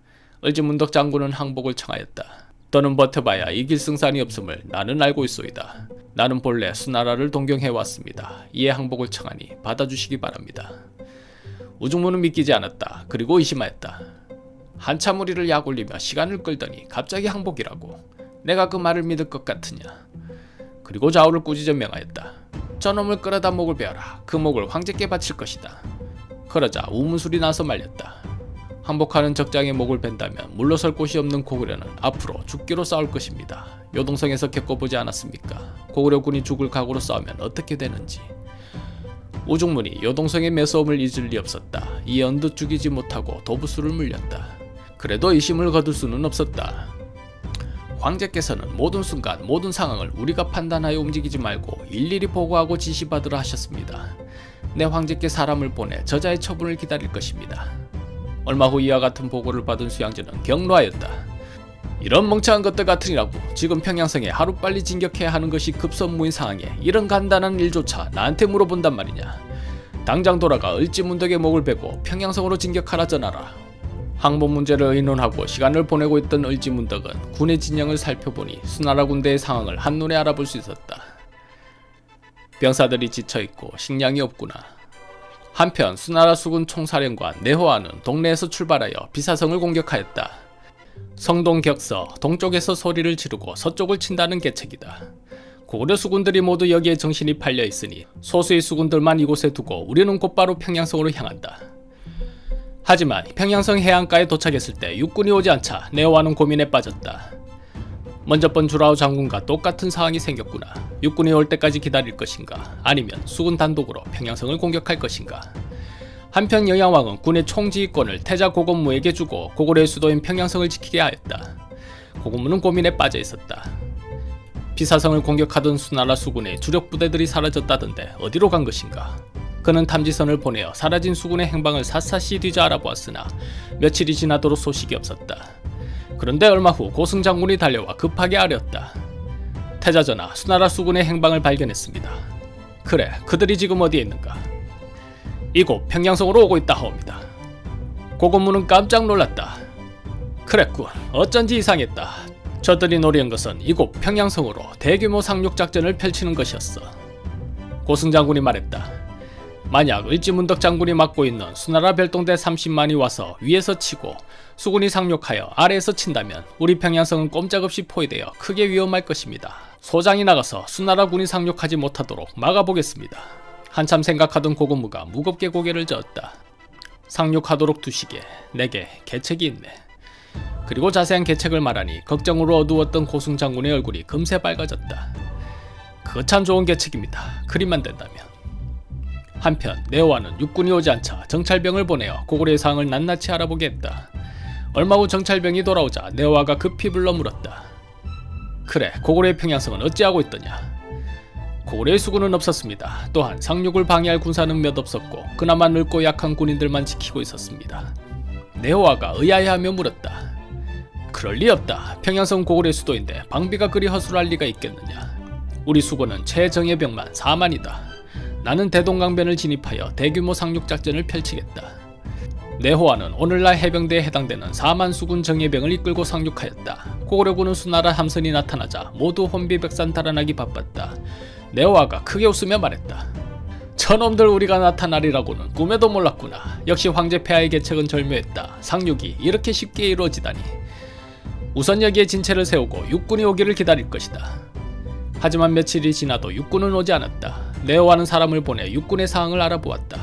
을지문덕 장군은 항복을 청하였다. 더는 버텨봐야 이길 승산이 없음을 나는 알고 있소이다. 나는 본래 수나라를 동경해왔습니다. 이에 항복을 청하니 받아주시기 바랍니다. 우중문은 믿기지 않았다. 그리고 의심하였다. 한참 우리를 약올리며 시간을 끌더니 갑자기 항복이라고. 내가 그 말을 믿을 것 같으냐. 그리고 좌우를 꾸짖어 명하였다. 저놈을 끌어다 목을 베어라. 그 목을 황제께 바칠 것이다. 그러자 우문술이 나서 말렸다. 항복하는 적장의 목을 벤다면 물러설 곳이 없는 고구려는 앞으로 죽기로 싸울 것입니다. 요동성에서 겪어보지 않았습니까? 고구려군이 죽을 각오로 싸우면 어떻게 되는지. 우중문이 요동성의 매서움을 잊을 리 없었다. 이에 언뜻 죽이지 못하고 도부수를 물렸다. 그래도 의심을 거둘 수는 없었다. 황제께서는 모든 순간 모든 상황을 우리가 판단하여 움직이지 말고 일일이 보고하고 지시받으라 하셨습니다. 내 황제께 사람을 보내 저자의 처분을 기다릴 것입니다. 얼마 후 이와 같은 보고를 받은 수양제는 경로하였다. 이런 멍청한 것들 같으니라고 지금 평양성에 하루빨리 진격해야 하는 것이 급선무인 상황에 이런 간단한 일조차 나한테 물어본단 말이냐. 당장 돌아가 을지문덕의 목을 베고 평양성으로 진격하라 전하라. 항복 문제를 의논하고 시간을 보내고 있던 을지문덕은 군의 진영을 살펴보니 수나라 군대의 상황을 한눈에 알아볼 수 있었다. 병사들이 지쳐있고 식량이 없구나. 한편 수나라 수군 총사령관 내호아는 동네에서 출발하여 비사성을 공격하였다. 성동 격서 동쪽에서 소리를 지르고 서쪽을 친다는 계책이다. 고구려 수군들이 모두 여기에 정신이 팔려 있으니 소수의 수군들만 이곳에 두고 우리는 곧바로 평양성으로 향한다. 하지만 평양성 해안가에 도착했을 때 육군이 오지 않자 내호아는 고민에 빠졌다. 먼저 번 주라우 장군과 똑같은 상황이 생겼구나. 육군이 올 때까지 기다릴 것인가, 아니면 수군 단독으로 평양성을 공격할 것인가. 한편 영양왕은 군의 총지휘권을 태자 고건무에게 주고 고구려의 수도인 평양성을 지키게 하였다. 고건무는 고민에 빠져 있었다. 비사성을 공격하던 수나라 수군의 주력 부대들이 사라졌다던데 어디로 간 것인가. 그는 탐지선을 보내어 사라진 수군의 행방을 샅샅이 뒤져 알아보았으나 며칠이 지나도록 소식이 없었다. 그런데 얼마 후 고승 장군이 달려와 급하게 아뢰었다. 태자전하, 수나라 수군의 행방을 발견했습니다. 그래, 그들이 지금 어디에 있는가? 이곳 평양성으로 오고 있다 하옵니다. 고건무는 깜짝 놀랐다. 그랬군, 어쩐지 이상했다. 저들이 노리는 것은 이곳 평양성으로 대규모 상륙작전을 펼치는 것이었어. 고승 장군이 말했다. 만약 을지문덕 장군이 맡고 있는 수나라 별동대 30만이 와서 위에서 치고 수군이 상륙하여 아래에서 친다면 우리 평양성은 꼼짝없이 포위되어 크게 위험할 것입니다. 소장이 나가서 수나라 군이 상륙하지 못하도록 막아보겠습니다. 한참 생각하던 고건무가 무겁게 고개를 저었다. 상륙하도록 두시게 내게 계책이 있네. 그리고 자세한 계책을 말하니 걱정으로 어두웠던 고승 장군의 얼굴이 금세 밝아졌다. 그거 참 좋은 계책입니다. 그리만 된다면. 한편 내호아는 육군이 오지 않자 정찰병을 보내어 고구려의 상황을 낱낱이 알아보게 했다. 얼마 후 정찰병이 돌아오자 내호아가 급히 불러 물었다. 그래, 고구려의 평양성은 어찌하고 있더냐? 고구려의 수군은 없었습니다. 또한 상륙을 방해할 군사는 몇 없었고 그나마 늙고 약한 군인들만 지키고 있었습니다. 내호아가 의아해하며 물었다. 그럴 리 없다. 평양성 고구려의 수도인데 방비가 그리 허술할 리가 있겠느냐? 우리 수군은 최정예병만 4만이다. 나는 대동강변을 진입하여 대규모 상륙작전을 펼치겠다. 내호아는 오늘날 해병대에 해당되는 4만 수군 정예병을 이끌고 상륙하였다. 고구려군은 수나라 함선이 나타나자 모두 혼비백산 달아나기 바빴다. 내호아가 크게 웃으며 말했다. 저놈들 우리가 나타나리라고는 꿈에도 몰랐구나. 역시 황제 폐하의 계책은 절묘했다. 상륙이 이렇게 쉽게 이루어지다니. 우선 여기에 진체를 세우고 육군이 오기를 기다릴 것이다. 하지만 며칠이 지나도 육군은 오지 않았다. 내호아는 사람을 보내 육군의 상황을 알아보았다.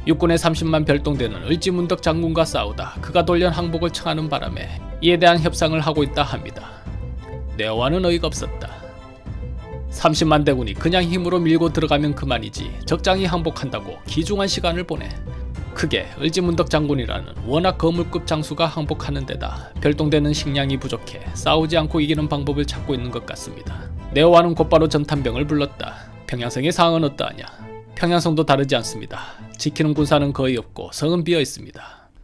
육군의 30만 별동대는 을지문덕 장군과 싸우다 그가 돌연 항복을 청하는 바람에 이에 대한 협상을 하고 있다 합니다. 내호아는 어이가 없었다. 30만 대군이 그냥 힘으로 밀고 들어가면 그만이지 적장이 항복한다고 귀중한 시간을 보내. 크게 을지문덕 장군이라는 워낙 거물급 장수가 항복하는 데다 별동대는 식량이 부족해 싸우지 않고 이기는 방법을 찾고 있는 것 같습니다. 내호아는 곧바로 전탄병을 불렀다. 평양성의 상황은 어떠하냐? 평양성도 다르지 않습니다. 지키는 군사는 거의 없고 성은 비어 있습니다.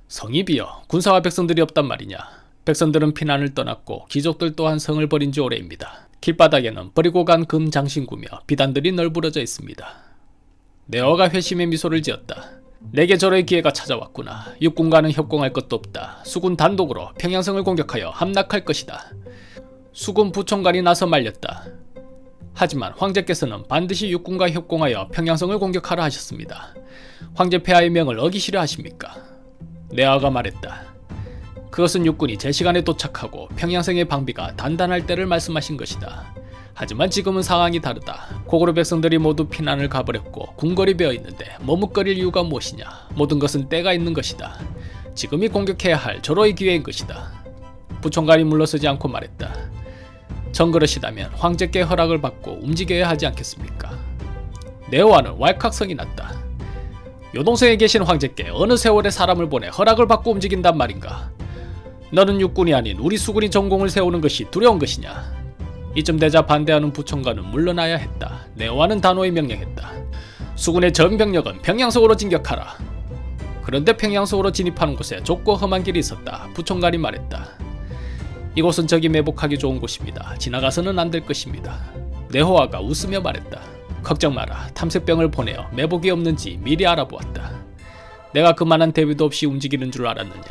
성이 비어 군사와 백성들이 없단 말이냐? 백성들은 피난을 떠났고 귀족들 또한 성을 버린 지 오래입니다. 길바닥에는 버리고 간 금 장신구며 비단들이 널브러져 있습니다. 내호아가 회심의 미소를 지었다. 내게 저럴 기회가 찾아왔구나. 육군과는 협공할 것도 없다. 수군 단독으로 평양성을 공격하여 함락할 것이다. 수군 부총관이 나서 말렸다. 하지만 황제께서는 반드시 육군과 협공하여 평양성을 공격하라 하셨습니다. 황제 폐하의 명을 어기시려 하십니까? 내호아가 말했다. 그것은 육군이 제 시간에 도착하고 평양성의 방비가 단단할 때를 말씀하신 것이다. 하지만 지금은 상황이 다르다. 고구려 백성들이 모두 피난을 가버렸고 궁궐이 베어있는데 머뭇거릴 이유가 무엇이냐. 모든 것은 때가 있는 것이다. 지금이 공격해야 할 절호의 기회인 것이다. 부총관이 물러서지 않고 말했다. 정그러시다면 황제께 허락을 받고 움직여야 하지 않겠습니까? 내호아는 왈칵성이 났다. 요동성에 계신 황제께 어느 세월에 사람을 보내 허락을 받고 움직인단 말인가? 너는 육군이 아닌 우리 수군이 전공을 세우는 것이 두려운 것이냐? 이쯤 되자 반대하는 부총관은 물러나야 했다. 내호아는 단호히 명령했다. 수군의 전 병력은 평양성으로 진격하라. 그런데 평양성으로 진입하는 곳에 좁고 험한 길이 있었다. 부총관이 말했다. 이곳은 적이 매복하기 좋은 곳입니다. 지나가서는 안 될 것입니다. 내호아가 웃으며 말했다. 걱정 마라. 탐색병을 보내어 매복이 없는지 미리 알아보았다. 내가 그만한 대비도 없이 움직이는 줄 알았느냐.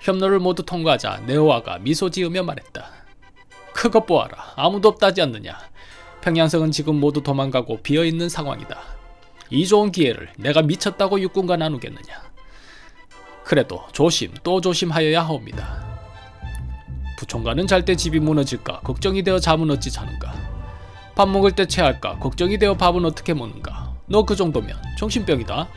협로를 모두 통과하자 네오아가 미소 지으며 말했다. 그것 보아라. 아무도 없다지 않느냐. 평양성은 지금 모두 도망가고 비어있는 상황이다. 이 좋은 기회를 내가 미쳤다고 육군과 나누겠느냐. 그래도 조심 또 조심하여야 하옵니다. 부총관은 잘 때 집이 무너질까 걱정이 되어 잠은 어찌 자는가. 밥 먹을 때 체할까 걱정이 되어 밥은 어떻게 먹는가. 너 그 정도면 정신병이다.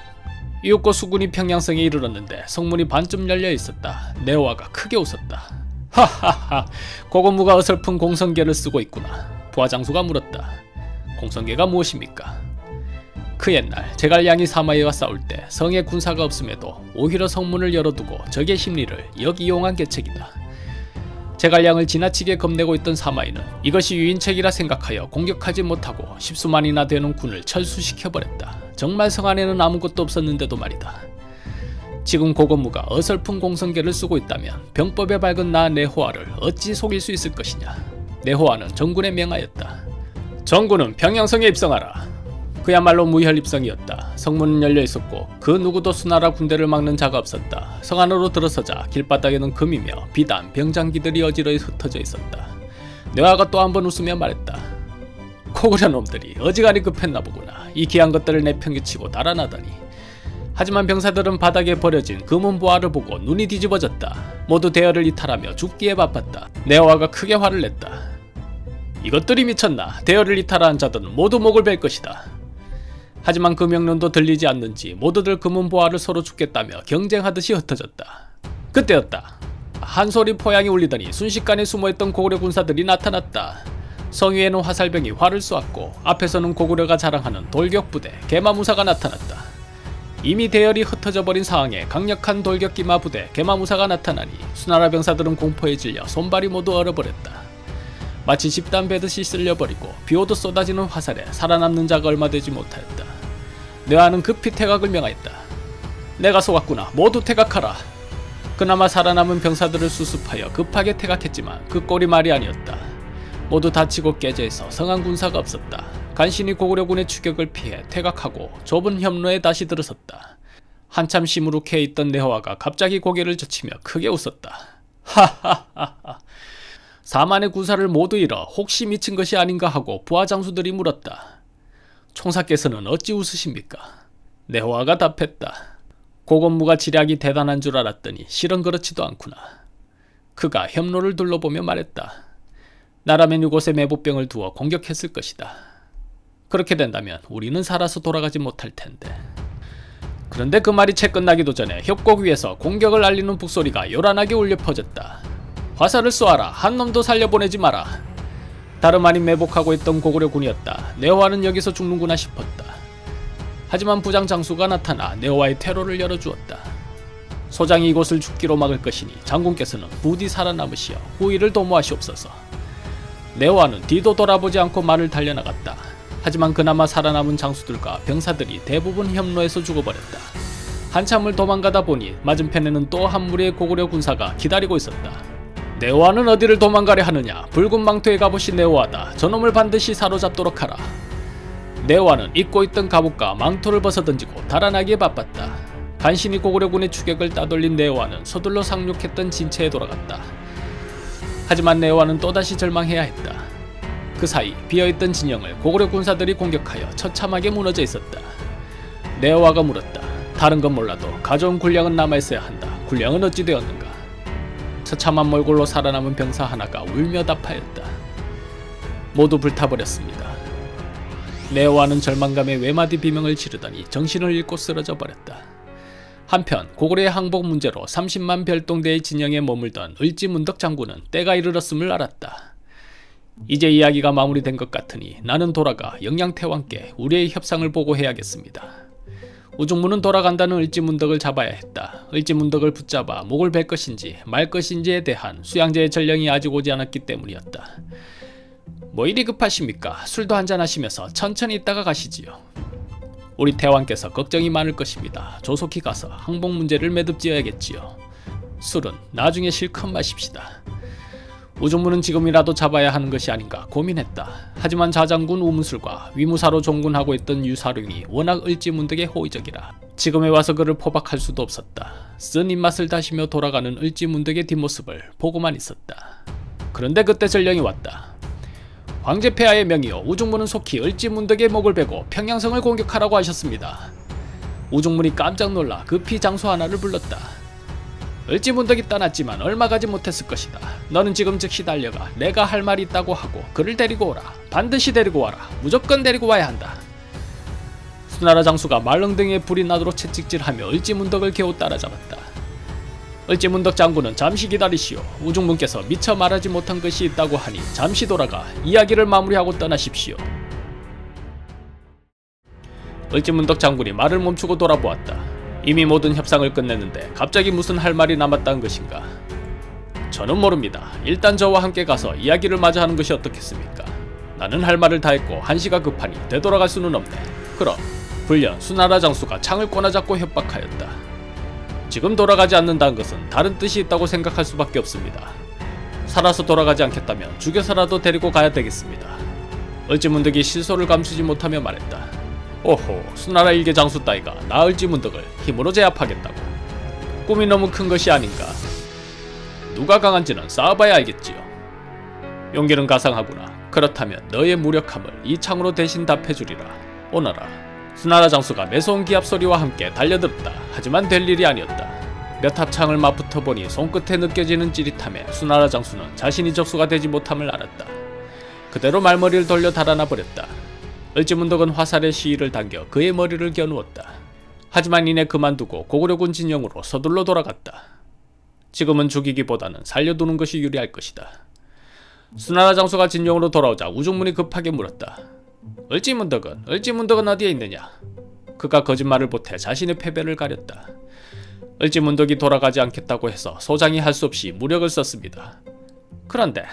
이윽고 수군이 평양성에 이르렀는데 성문이 반쯤 열려 있었다. 네오아가 크게 웃었다. 하하하, 고고무가 어설픈 공성계를 쓰고 있구나. 부하장수가 물었다. 공성계가 무엇입니까? 그 옛날 제갈량이 사마이와 싸울 때 성에 군사가 없음에도 오히려 성문을 열어두고 적의 심리를 역이용한 계책이다. 제갈량을 지나치게 겁내고 있던 사마이는 이것이 유인책이라 생각하여 공격하지 못하고 십수만이나 되는 군을 철수시켜버렸다. 정말 성 안에는 아무것도 없었는데도 말이다. 지금 고고무가 어설픈 공성계를 쓰고 있다면 병법에 밝은 나 네호아를 어찌 속일 수 있을 것이냐. 네호아는 정군에 명하였다. 정군은 평양성에 입성하라. 그야말로 무혈입성이었다. 성문은 열려있었고 그 누구도 수나라 군대를 막는 자가 없었다. 성 안으로 들어서자 길바닥에는 금이며 비단, 병장기들이 어지러이 흩어져 있었다. 네오아가 또 한 번 웃으며 말했다. 고구려 놈들이 어지간히 급했나 보구나. 이 귀한 것들을 내팽개치고 달아나다니. 하지만 병사들은 바닥에 버려진 금은 보화를 보고 눈이 뒤집어졌다. 모두 대열을 이탈하며 죽기에 바빴다. 네오아가 크게 화를 냈다. 이것들이 미쳤나. 대열을 이탈한 자들은 모두 목을 벨 것이다. 하지만 그 명령도 들리지 않는지 모두들 금은 보화를 서로 죽겠다며 경쟁하듯이 흩어졌다. 그때였다. 한 소리 포양이 울리더니 순식간에 숨어있던 고구려 군사들이 나타났다. 성 위에는 화살병이 활을 쏘았고 앞에서는 고구려가 자랑하는 돌격부대 개마무사가 나타났다. 이미 대열이 흩어져 버린 상황에 강력한 돌격기마 부대 개마무사가 나타나니 수나라 병사들은 공포에 질려 손발이 모두 얼어버렸다. 마치 집단 베듯이 쓸려버리고 비오듯 쏟아지는 화살에 살아남는 자가 얼마 되지 못하였다. 네오아는 급히 퇴각을 명하였다. 내가 속았구나. 모두 퇴각하라. 그나마 살아남은 병사들을 수습하여 급하게 퇴각했지만 그 꼴이 말이 아니었다. 모두 다치고 깨져 있어 성한 군사가 없었다. 간신히 고구려군의 추격을 피해 퇴각하고 좁은 협로에 다시 들어섰다. 한참 시무룩해 있던 네오아가 갑자기 고개를 젖히며 크게 웃었다. 하하하하. 4만의 군사를 모두 잃어 혹시 미친 것이 아닌가 하고 부하장수들이 물었다. 총사께서는 어찌 웃으십니까? 네오아가 답했다. 고건무가 지략이 대단한 줄 알았더니 실은 그렇지도 않구나. 그가 협로를 둘러보며 말했다. 나라면 이곳에 매복병을 두어 공격했을 것이다. 그렇게 된다면 우리는 살아서 돌아가지 못할 텐데. 그런데 그 말이 채 끝나기도 전에 협곡 위에서 공격을 알리는 북소리가 요란하게 울려 퍼졌다. 화살을 쏘아라. 한 놈도 살려보내지 마라. 다름 아닌 매복하고 있던 고구려군이었다. 네오아는 여기서 죽는구나 싶었다. 하지만 부장 장수가 나타나 네오아의 퇴로를 열어주었다. 소장이 이곳을 죽기로 막을 것이니 장군께서는 부디 살아남으시어 후위를 도모하시옵소서. 네오아는 뒤도 돌아보지 않고 말을 달려나갔다. 하지만 그나마 살아남은 장수들과 병사들이 대부분 협로에서 죽어버렸다. 한참을 도망가다 보니 맞은편에는 또 한 무리의 고구려 군사가 기다리고 있었다. 네오아는 어디를 도망가려 하느냐. 붉은 망토의 갑옷이 네오아다. 저놈을 반드시 사로잡도록 하라. 네오아는 입고 있던 갑옷과 망토를 벗어던지고 달아나기에 바빴다. 간신히 고구려군의 추격을 따돌린 네오아는 서둘러 상륙했던 진체에 돌아갔다. 하지만 네오아는 또다시 절망해야 했다. 그 사이 비어있던 진영을 고구려 군사들이 공격하여 처참하게 무너져 있었다. 네오아가 물었다. 다른 건 몰라도 가져온 군량은 남아있어야 한다. 군량은 어찌 되었는가? 처참한 몰골로 살아남은 병사 하나가 울며 답하였다. 모두 불타버렸습니다. 네오아는 절망감에 외마디 비명을 지르더니 정신을 잃고 쓰러져 버렸다. 한편 고구려의 항복 문제로 30만 별동대의 진영에 머물던 을지문덕 장군은 때가 이르렀음을 알았다. 이제 이야기가 마무리된 것 같으니 나는 돌아가 영양태왕께 우리의 협상을 보고해야겠습니다. 우중문은 돌아간다는 을지문덕을 잡아야 했다. 을지문덕을 붙잡아 목을 벨 것인지 말 것인지에 대한 수양제의 전령이 아직 오지 않았기 때문이었다. 뭐 이리 급하십니까? 술도 한잔 하시면서 천천히 있다가 가시지요. 우리 태왕께서 걱정이 많을 것입니다. 조속히 가서 항복 문제를 매듭지어야겠지요. 술은 나중에 실컷 마십시다. 우중문은 지금이라도 잡아야 하는 것이 아닌가 고민했다. 하지만 자장군 우무술과 위무사로 종군하고 있던 유사룡이 워낙 을지문덕에 호의적이라 지금에 와서 그를 포박할 수도 없었다. 쓴 입맛을 다시며 돌아가는 을지문덕의 뒷모습을 보고만 있었다. 그런데 그때 전령이 왔다. 황제폐하의 명이요, 우중문은 속히 을지문덕의 목을 베고 평양성을 공격하라고 하셨습니다. 우중문이 깜짝 놀라 급히 장수 하나를 불렀다. 을지문덕이 떠났지만 얼마 가지 못했을 것이다. 너는 지금 즉시 달려가 내가 할 말이 있다고 하고 그를 데리고 오라. 반드시 데리고 와라. 무조건 데리고 와야 한다. 수나라 장수가 말릉등에 불이 나도록 채찍질하며 을지문덕을 겨우 따라잡았다. 을지문덕 장군은 잠시 기다리시오. 우중문께서 미처 말하지 못한 것이 있다고 하니 잠시 돌아가 이야기를 마무리하고 떠나십시오. 을지문덕 장군이 말을 멈추고 돌아보았다. 이미 모든 협상을 끝냈는데 갑자기 무슨 할 말이 남았다는 것인가? 저는 모릅니다. 일단 저와 함께 가서 이야기를 마저 하는 것이 어떻겠습니까? 나는 할 말을 다 했고 한시가 급하니 되돌아갈 수는 없네. 그럼 불련 수나라 장수가 창을 꼬나잡고 협박하였다. 지금 돌아가지 않는다는 것은 다른 뜻이 있다고 생각할 수밖에 없습니다. 살아서 돌아가지 않겠다면 죽여서라도 데리고 가야 되겠습니다. 을지문덕이 실소를 감추지 못하며 말했다. 오호, 수나라 일개 장수 따위가 나 을지문덕을 힘으로 제압하겠다고. 꿈이 너무 큰 것이 아닌가. 누가 강한지는 싸워봐야 알겠지요. 용기는 가상하구나. 그렇다면 너의 무력함을 이 창으로 대신 답해주리라. 오너라. 수나라 장수가 매서운 기합 소리와 함께 달려들었다. 하지만 될 일이 아니었다. 몇 합창을 맞붙어 보니 손끝에 느껴지는 찌릿함에 수나라 장수는 자신이 적수가 되지 못함을 알았다. 그대로 말머리를 돌려 달아나 버렸다. 을지문덕은 화살의 시위를 당겨 그의 머리를 겨누었다. 하지만 이내 그만두고 고구려군 진영으로 서둘러 돌아갔다. 지금은 죽이기보다는 살려두는 것이 유리할 것이다. 수나라 장수가 진영으로 돌아오자 우중문이 급하게 물었다. 을지문덕은 어디에 있느냐? 그가 거짓말을 보태 자신의 패배를 가렸다. 을지문덕이 돌아가지 않겠다고 해서 소장이 할 수 없이 무력을 썼습니다. 그런데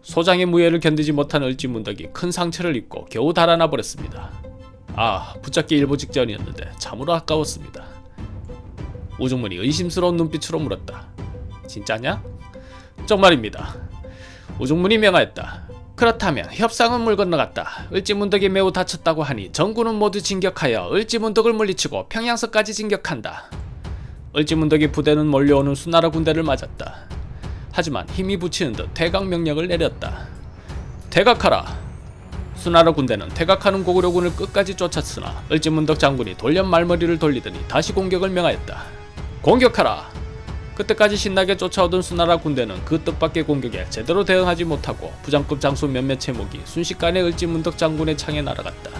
소장의 무예를 견디지 못한 을지문덕이 큰 상처를 입고 겨우 달아나 버렸습니다. 아, 붙잡기 일보 직전이었는데 참으로 아까웠습니다. 우중문이 의심스러운 눈빛으로 물었다. 진짜냐? 정말입니다. 우중문이 명하였다. 그렇다면 협상은 물 건너갔다. 을지문덕이 매우 다쳤다고 하니 전군은 모두 진격하여 을지문덕을 물리치고 평양서까지 진격한다. 을지문덕이 부대는 몰려오는 수나라 군대를 맞았다. 하지만 힘이 붙이는 듯 퇴각 명령을 내렸다. 퇴각하라. 수나라 군대는 퇴각하는 고구려군을 끝까지 쫓았으나 을지문덕 장군이 돌연 말머리를 돌리더니 다시 공격을 명하였다. 공격하라. 그때까지 신나게 쫓아오던 수나라 군대는 그 뜻밖의 공격에 제대로 대응하지 못하고 부장급 장수 몇몇 제목이 순식간에 을지문덕 장군의 창에 날아갔다.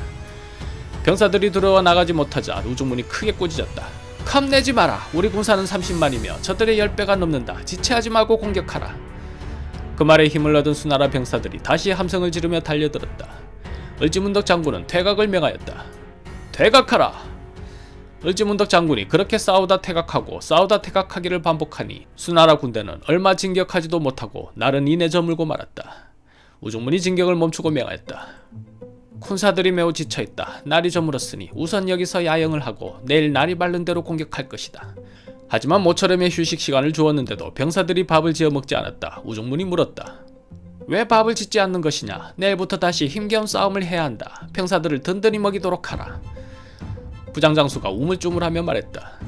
병사들이 들어와 나가지 못하자 우중문이 크게 꾸짖었다. 겁내지 마라. 우리 군사는 30만이며 저들의 10배가 넘는다. 지체하지 말고 공격하라. 그 말에 힘을 얻은 수나라 병사들이 다시 함성을 지르며 달려들었다. 을지문덕 장군은 퇴각을 명하였다. 퇴각하라. 을지문덕 장군이 그렇게 싸우다 퇴각하고 싸우다 퇴각하기를 반복하니 수나라 군대는 얼마 진격하지도 못하고 날은 이내 저물고 말았다. 우중문이 진격을 멈추고 명하였다. 군사들이 매우 지쳐있다. 날이 저물었으니 우선 여기서 야영을 하고 내일 날이 밝는 대로 공격할 것이다. 하지만 모처럼의 휴식 시간을 주었는데도 병사들이 밥을 지어 먹지 않았다. 우중문이 물었다. 왜 밥을 짓지 않는 것이냐? 내일부터 다시 힘겨운 싸움을 해야 한다. 병사들을 든든히 먹이도록 하라. 부장장수가 우물쭈물하며 말했다.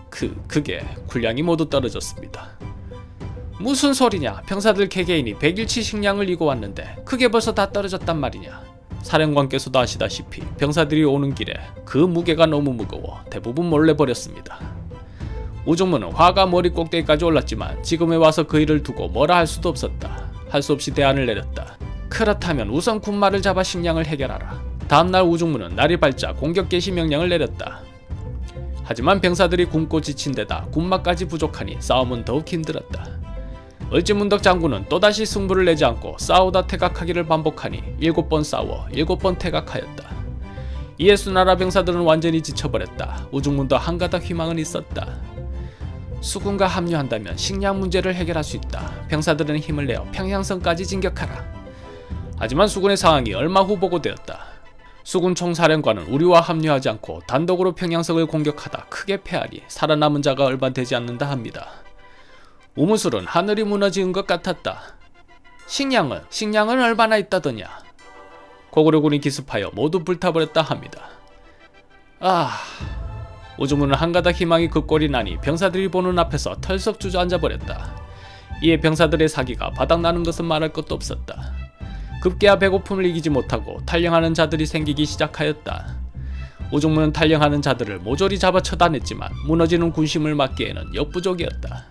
그게 군량이 모두 떨어졌습니다. 무슨 소리냐? 병사들 개개인이 100일치 식량을 이고 왔는데 그게 벌써 다 떨어졌단 말이냐? 사령관께서도 아시다시피 병사들이 오는 길에 그 무게가 너무 무거워 대부분 몰래 버렸습니다. 우중문은 화가 머리 꼭대기까지 올랐지만 지금에 와서 그 일을 두고 뭐라 할 수도 없었다. 할 수 없이 대안을 내렸다. 그렇다면 우선 군마를 잡아 식량을 해결하라. 다음날 우중문은 날이 밝자 공격 개시 명령을 내렸다. 하지만 병사들이 굶고 지친 데다 군마까지 부족하니 싸움은 더욱 힘들었다. 을지문덕 장군은 또다시 승부를 내지 않고 싸우다 퇴각하기를 반복하니 7번 싸워 7번 퇴각하였다. 이에 수나라 병사들은 완전히 지쳐버렸다. 우중문도 한가닥 희망은 있었다. 수군과 합류한다면 식량 문제를 해결할 수 있다. 병사들은 힘을 내어 평양성까지 진격하라. 하지만 수군의 상황이 얼마 후 보고되었다. 수군 총사령관은 우리와 합류하지 않고 단독으로 평양성을 공격하다 크게 패하니 살아남은 자가 얼마 되지 않는다 합니다. 우무술은 하늘이 무너지는 것 같았다. 식량은 얼마나 있다더냐. 고구려군이 기습하여 모두 불타버렸다 합니다. 우중문은 한가닥 희망이 극골이 나니 병사들이 보는 앞에서 털썩 주저앉아버렸다. 이에 병사들의 사기가 바닥나는 것은 말할 것도 없었다. 급기야 배고픔을 이기지 못하고 탈영하는 자들이 생기기 시작하였다. 우중문은 탈영하는 자들을 모조리 잡아 처단했지만 무너지는 군심을 막기에는 역부족이었다.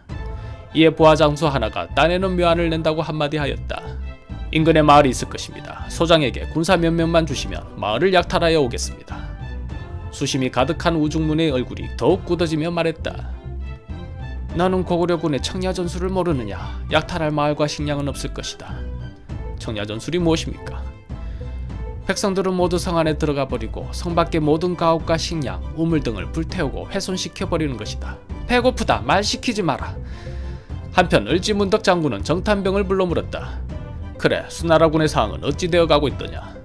이에 부하장수 하나가 딴에는 묘안을 낸다고 한마디 하였다. 인근에 마을이 있을 것입니다. 소장에게 군사 몇 명만 주시면 마을을 약탈하여 오겠습니다. 수심이 가득한 우중문의 얼굴이 더욱 굳어지며 말했다. 너는 고구려군의 청야전술을 모르느냐. 약탈할 마을과 식량은 없을 것이다. 청야전술이 무엇입니까? 백성들은 모두 성 안에 들어가 버리고 성 밖의 모든 가옥과 식량, 우물 등을 불태우고 훼손시켜버리는 것이다. 배고프다. 말 시키지 마라. 한편 을지문덕 장군은 정탄병을 불러 물었다. 그래, 수나라군의 상황은 어찌 되어 가고 있더냐.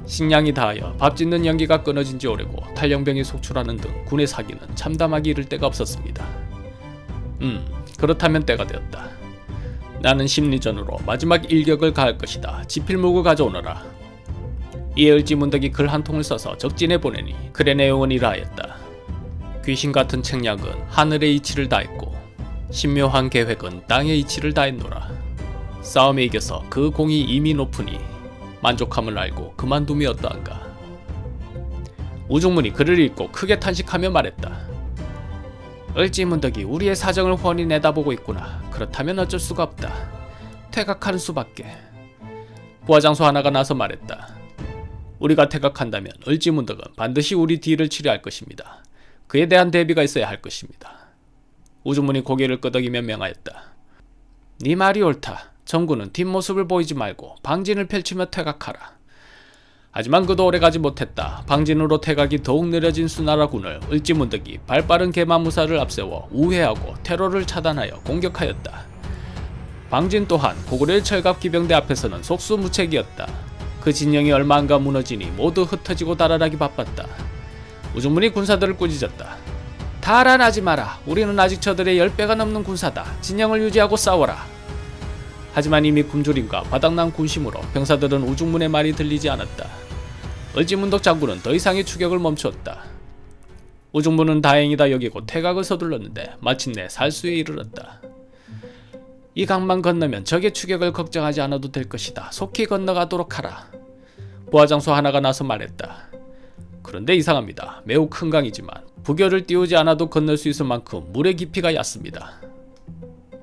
식량이 다하여 밥 짓는 연기가 끊어진 지 오래고 탈영병이 속출하는 등 군의 사기는 참담하기 이를 데가 없었습니다. 그렇다면 때가 되었다. 나는 심리전으로 마지막 일격을 가할 것이다. 지필물고 가져오너라. 이에 을지문덕이 글 한 통을 써서 적진에 보내니 글의 내용은 이러하였다. 귀신같은 책략은 하늘의 이치를 다했고 신묘한 계획은 땅의 이치를 다했노라. 싸움에 이겨서 그 공이 이미 높으니 만족함을 알고 그만둠이 어떠한가. 우중문이 글을 읽고 크게 탄식하며 말했다. 을지문덕이 우리의 사정을 훤히 내다보고 있구나. 그렇다면 어쩔 수가 없다. 퇴각하는 수밖에. 부하장수 하나가 나서 말했다. 우리가 퇴각한다면 을지문덕은 반드시 우리 뒤를 치려할 것입니다. 그에 대한 대비가 있어야 할 것입니다. 우중문이 고개를 끄덕이며 명하였다. 네 말이 옳다. 정군은 뒷모습을 보이지 말고 방진을 펼치며 퇴각하라. 하지만 그도 오래가지 못했다. 방진으로 퇴각이 더욱 느려진 수나라군을 을지문덕이 발빠른 계마무사를 앞세워 우회하고 테러를 차단하여 공격하였다. 방진 또한 고구려의 철갑 기병대 앞에서는 속수무책이었다. 그 진영이 얼마 안가 무너지니 모두 흩어지고 달아나기 바빴다. 우중문이 군사들을 꾸짖었다. 달아나지 마라. 우리는 아직 저들의 10배가 넘는 군사다. 진영을 유지하고 싸워라. 하지만 이미 굶주림과 바닥난 군심으로 병사들은 우중문의 말이 들리지 않았다. 을지문덕 장군은 더 이상의 추격을 멈추었다. 우중문은 다행이다 여기고 퇴각을 서둘렀는데 마침내 살수에 이르렀다. 이 강만 건너면 적의 추격을 걱정하지 않아도 될 것이다. 속히 건너가도록 하라. 부하장수 하나가 나서 말했다. 그런데 이상합니다. 매우 큰 강이지만 부교를 띄우지 않아도 건널 수 있을 만큼 물의 깊이가 얕습니다.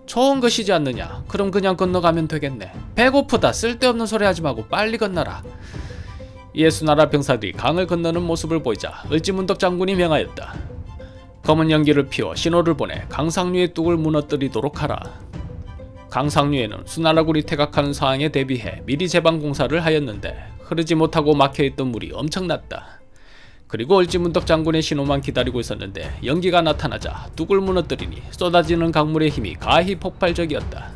좋은 것이지 않느냐. 그럼 그냥 건너가면 되겠네. 배고프다. 쓸데없는 소리 하지 말고 빨리 건너라. 이에 수나라 병사들이 강을 건너는 모습을 보이자 을지문덕 장군이 명하였다. 검은 연기를 피워 신호를 보내 강상류의 뚝을 무너뜨리도록 하라. 강상류에는 수나라군이 퇴각하는 상황에 대비해 미리 제방 공사를 하였는데 흐르지 못하고 막혀있던 물이 엄청났다. 그리고 을지문덕 장군의 신호만 기다리고 있었는데 연기가 나타나자 뚝을 무너뜨리니 쏟아지는 강물의 힘이 가히 폭발적이었다.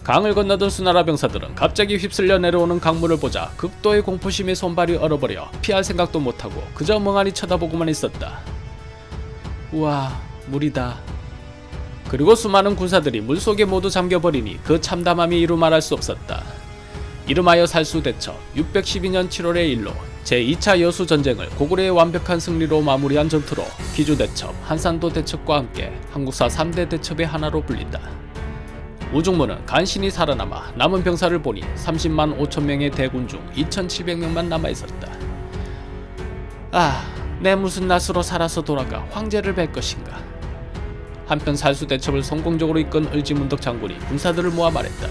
강을 건너던 수나라 병사들은 갑자기 휩쓸려 내려오는 강물을 보자 극도의 공포심에 손발이 얼어버려 피할 생각도 못하고 그저 멍하니 쳐다보고만 있었다. 우와, 물이다. 그리고 수많은 군사들이 물속에 모두 잠겨버리니 그 참담함이 이루 말할 수 없었다. 이름하여 살수대첩 612년 7월의 일로 제2차 여수전쟁을 고구려의 완벽한 승리로 마무리한 전투로 기주대첩, 한산도 대첩과 함께 한국사 3대 대첩의 하나로 불린다. 우중문은 간신히 살아남아 남은 병사를 보니 30만 5천 명의 대군 중 2,700명만 남아있었다. 내 무슨 낯으로 살아서 돌아가 황제를 뵐 것인가. 한편 살수대첩을 성공적으로 이끈 을지문덕 장군이 군사들을 모아 말했다.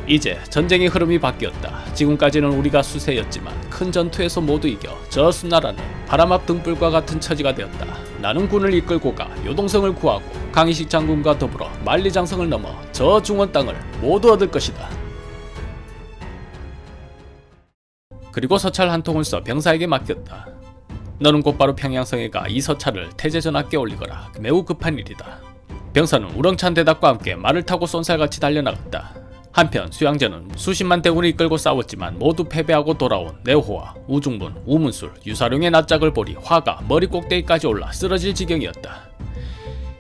이제 전쟁의 흐름이 바뀌었다. 지금까지는 우리가 수세였지만 큰 전투에서 모두 이겨 저 수나라는 바람 앞 등불과 같은 처지가 되었다. 나는 군을 이끌고 가 요동성을 구하고 강희식 장군과 더불어 만리장성을 넘어 저 중원 땅을 모두 얻을 것이다. 그리고 서찰 한 통을 써 병사에게 맡겼다. 너는 곧바로 평양성에 가 이 서찰을 태제전하께 올리거라. 매우 급한 일이다. 병사는 우렁찬 대답과 함께 말을 타고 쏜살같이 달려나갔다. 한편 수양제는 수십만 대군을 이끌고 싸웠지만 모두 패배하고 돌아온 내호와 우중문, 우문술, 유사룡의 낯짝을 보리 화가 머리 꼭대기까지 올라 쓰러질 지경이었다.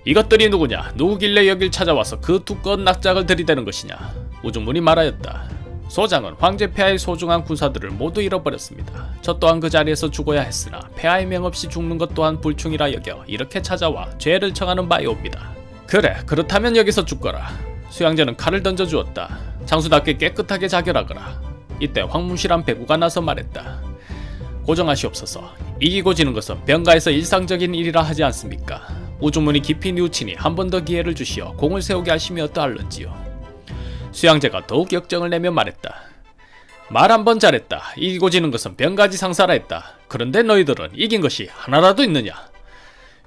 이것들이 누구냐? 누구길래 여길 찾아와서 그 두꺼운 낙작을 들이대는 것이냐? 우중문이 말하였다. 소장은 황제 폐하의 소중한 군사들을 모두 잃어버렸습니다. 저 또한 그 자리에서 죽어야 했으나 폐하의 명 없이 죽는 것 또한 불충이라 여겨 이렇게 찾아와 죄를 청하는 바이옵니다. 그래, 그렇다면 여기서 죽거라. 수양제는 칼을 던져주었다. 장수답게 깨끗하게 자결하거라. 이때 황문실한 배구가 나서 말했다. 고정하시옵소서. 이기고 지는 것은 병가에서 일상적인 일이라 하지 않습니까? 우중문이 깊이 뉘우치니 한 번 더 기회를 주시어 공을 세우게 하심이 어떠할런지요. 수양제가 더욱 역정을 내며 말했다. 말 한 번 잘했다. 이기고 지는 것은 병가지 상사라 했다. 그런데 너희들은 이긴 것이 하나라도 있느냐?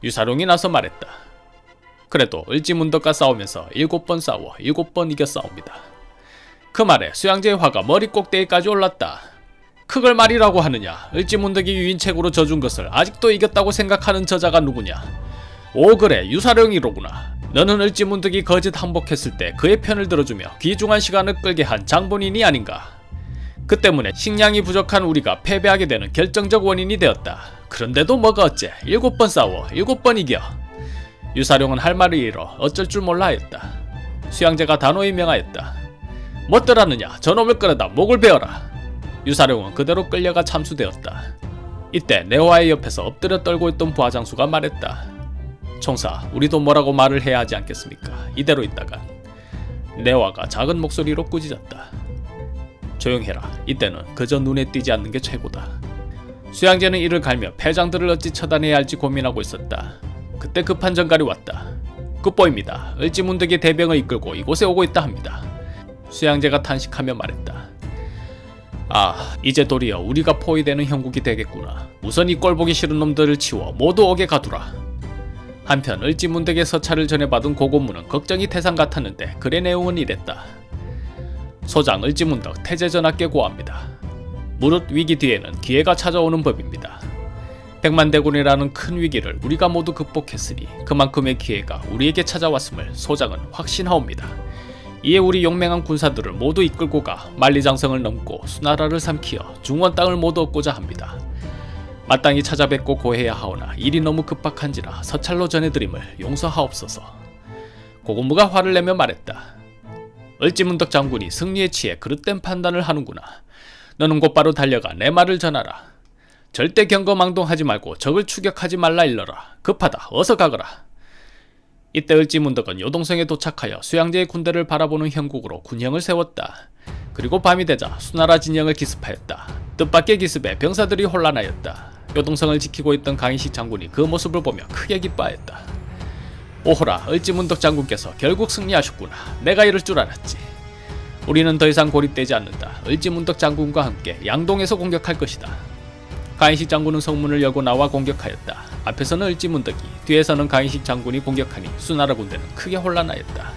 유사룡이 나서 말했다. 그래도 을지문덕과 싸우면서 7번 싸워 7번 이겨 싸웁니다. 그 말에 수양제의 화가 머리 꼭대기까지 올랐다. 그걸 말이라고 하느냐? 을지문덕이 유인책으로 져준 것을 아직도 이겼다고 생각하는 저자가 누구냐? 오 그래, 유사룡이로구나. 너는 을지문덕이 거짓 항복했을 때 그의 편을 들어주며 귀중한 시간을 끌게 한 장본인이 아닌가? 그 때문에 식량이 부족한 우리가 패배하게 되는 결정적 원인이 되었다. 그런데도 뭐가 어째? 7번 싸워 7번 이겨. 유사룡은 할 말을 잃어 어쩔 줄 몰라 했다. 수양제가 단호히 명하였다. 뭣더라느냐? 저놈을 끌어다 목을 베어라. 유사룡은 그대로 끌려가 참수되었다. 이때 내화의 옆에서 엎드려 떨고 있던 부하장수가 말했다. 총사, 우리도 뭐라고 말을 해야 하지 않겠습니까? 이대로 있다간. 내화가 작은 목소리로 꾸짖었다. 조용해라. 이때는 그저 눈에 띄지 않는 게 최고다. 수양제는 이를 갈며 패장들을 어찌 처단해야 할지 고민하고 있었다. 그때 급한 전갈이 왔다. 끝보입니다. 을지문덕이 대병을 이끌고 이곳에 오고 있다 합니다. 수양제가 탄식하며 말했다. 아, 이제 도리어 우리가 포위되는 형국이 되겠구나. 우선 이 꼴보기 싫은 놈들을 치워 모두 옥에 가두라. 한편 을지문덕의 서찰을 전해받은 고고문은 걱정이 태산 같았는데 글의 내용은 이랬다. 소장 을지문덕 태제전하께 고합니다. 무릇 위기 뒤에는 기회가 찾아오는 법입니다. 백만대군이라는 큰 위기를 우리가 모두 극복했으니 그만큼의 기회가 우리에게 찾아왔음을 소장은 확신하옵니다. 이에 우리 용맹한 군사들을 모두 이끌고 가 만리장성을 넘고 수나라를 삼키어 중원 땅을 모두 얻고자 합니다. 마땅히 찾아뵙고 고해야 하오나 일이 너무 급박한지라 서찰로 전해드림을 용서하옵소서. 고군무가 화를 내며 말했다. 을지문덕 장군이 승리에 취해 그릇된 판단을 하는구나. 너는 곧바로 달려가 내 말을 전하라. 절대 경거망동하지 말고 적을 추격하지 말라 일러라. 급하다. 어서 가거라. 이때 을지문덕은 요동성에 도착하여 수양제의 군대를 바라보는 형국으로 군형을 세웠다. 그리고 밤이 되자 수나라 진영을 기습하였다. 뜻밖의 기습에 병사들이 혼란하였다. 요동성을 지키고 있던 강인식 장군이 그 모습을 보며 크게 기뻐하였다. 오호라, 을지문덕 장군께서 결국 승리하셨구나. 내가 이럴 줄 알았지. 우리는 더 이상 고립되지 않는다. 을지문덕 장군과 함께 양동에서 공격할 것이다. 강인식 장군은 성문을 열고 나와 공격하였다. 앞에서는 을지문덕이, 뒤에서는 강인식 장군이 공격하니 수나라 군대는 크게 혼란하였다.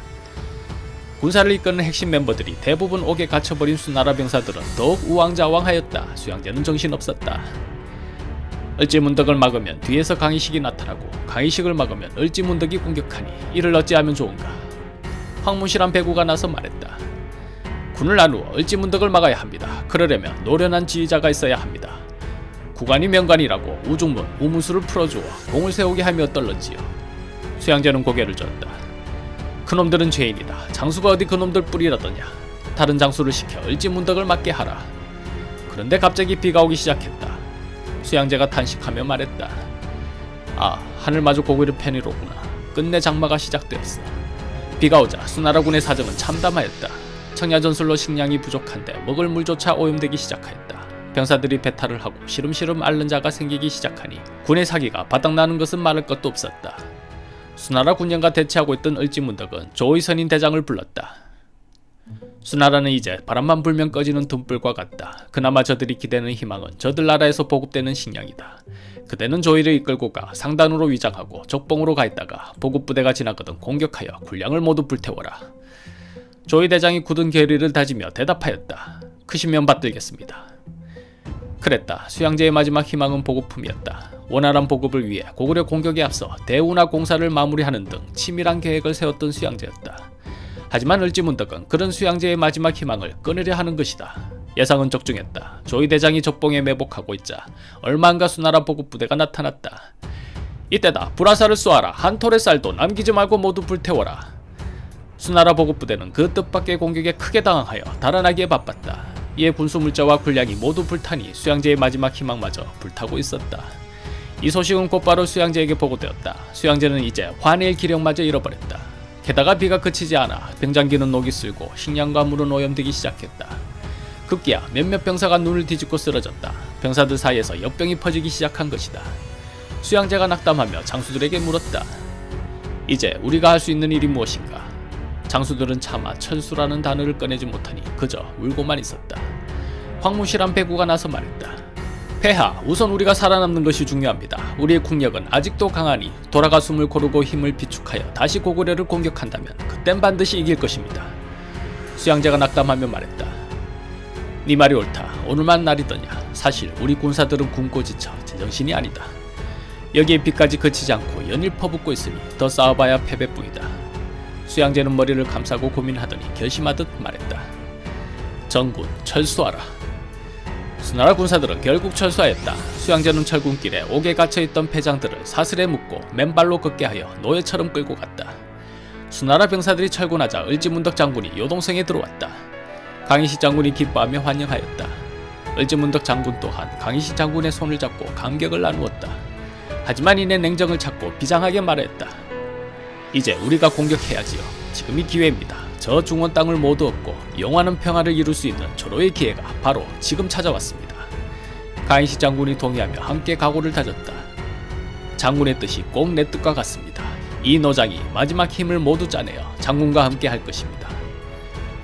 군사를 이끄는 핵심 멤버들이 대부분 옥에 갇혀버린 수나라 병사들은 더욱 우왕좌왕하였다. 수양제는 정신없었다. 을지문덕을 막으면 뒤에서 강인식이 나타나고 강인식을 막으면 을지문덕이 공격하니 이를 어찌하면 좋은가? 황문실한 배구가 나서 말했다. 군을 나누어 을지문덕을 막아야 합니다. 그러려면 노련한 지휘자가 있어야 합니다. 구관이 명관이라고 우중문, 우문수를 풀어주어 공을 세우게 하면 어떨런지요. 수양제는 고개를 저었다. 그놈들은 죄인이다. 장수가 어디 그놈들 뿌리라더냐. 다른 장수를 시켜 을지문덕을 막게 하라. 그런데 갑자기 비가 오기 시작했다. 수양제가 탄식하며 말했다. 아, 하늘마저 고개를 펴니로구나. 끝내 장마가 시작되었어. 비가 오자 수나라군의 사정은 참담하였다. 청야전술로 식량이 부족한데 먹을 물조차 오염되기 시작하였다. 병사들이 배탈을 하고 시름시름 앓는 자가 생기기 시작하니 군의 사기가 바닥나는 것은 말할 것도 없었다. 수나라 군령과 대치하고 있던 을지문덕은 조의선인 대장을 불렀다. 수나라는 이제 바람만 불면 꺼지는 등불과 같다. 그나마 저들이 기대는 희망은 저들 나라에서 보급되는 식량이다. 그대는 조의를 이끌고 가 상단으로 위장하고 적봉으로 가 있다가 보급부대가 지나거든 공격하여 군량을 모두 불태워라. 조의 대장이 굳은 결의를 다지며 대답하였다. 크시면 받들겠습니다. 그랬다. 수양제의 마지막 희망은 보급품이었다. 원활한 보급을 위해 고구려 공격에 앞서 대운하 공사를 마무리하는 등 치밀한 계획을 세웠던 수양제였다. 하지만 을지문덕은 그런 수양제의 마지막 희망을 끊으려 하는 것이다. 예상은 적중했다. 조의 대장이 적봉에 매복하고 있자 얼마 안가 수나라 보급부대가 나타났다. 이때다. 불화살을 쏘아라. 한 톨의 쌀도 남기지 말고 모두 불태워라. 수나라 보급부대는 그 뜻밖의 공격에 크게 당황하여 달아나기에 바빴다. 이에 군수물자와 군량이 모두 불타니 수양제의 마지막 희망마저 불타고 있었다. 이 소식은 곧바로 수양제에게 보고되었다. 수양제는 이제 화낼 기력마저 잃어버렸다. 게다가 비가 그치지 않아 병장기는 녹이 슬고 식량과 물은 오염되기 시작했다. 급기야 몇몇 병사가 눈을 뒤집고 쓰러졌다. 병사들 사이에서 역병이 퍼지기 시작한 것이다. 수양제가 낙담하며 장수들에게 물었다. 이제 우리가 할 수 있는 일이 무엇인가? 장수들은 차마 철수라는 단어를 꺼내지 못하니 그저 울고만 있었다. 황무실한 배구가 나서 말했다. 폐하, 우선 우리가 살아남는 것이 중요합니다. 우리의 국력은 아직도 강하니 돌아가 숨을 고르고 힘을 비축하여 다시 고구려를 공격한다면 그땐 반드시 이길 것입니다. 수양제가 낙담하며 말했다. 네 말이 옳다. 오늘만 날이더냐. 사실 우리 군사들은 굶고 지쳐 제정신이 아니다. 여기에 비까지 그치지 않고 연일 퍼붓고 있으니 더 싸워봐야 패배뿐이다. 수양제는 머리를 감싸고 고민하더니 결심하듯 말했다. 전군, 철수하라. 수나라 군사들은 결국 철수하였다. 수양제는 철군길에 옥에 갇혀있던 패장들을 사슬에 묶고 맨발로 걷게 하여 노예처럼 끌고 갔다. 수나라 병사들이 철군하자 을지문덕 장군이 요동성에 들어왔다. 강희시 장군이 기뻐하며 환영하였다. 을지문덕 장군 또한 강희시 장군의 손을 잡고 감격을 나누었다. 하지만 이내 냉정을 찾고 비장하게 말했다. 이제 우리가 공격해야지요. 지금이 기회입니다. 저 중원 땅을 모두 얻고 영원한 평화를 이룰 수 있는 절호의 기회가 바로 지금 찾아왔습니다. 강희시 장군이 동의하며 함께 각오를 다졌다. 장군의 뜻이 꼭 내 뜻과 같습니다. 이 노장이 마지막 힘을 모두 짜내어 장군과 함께 할 것입니다.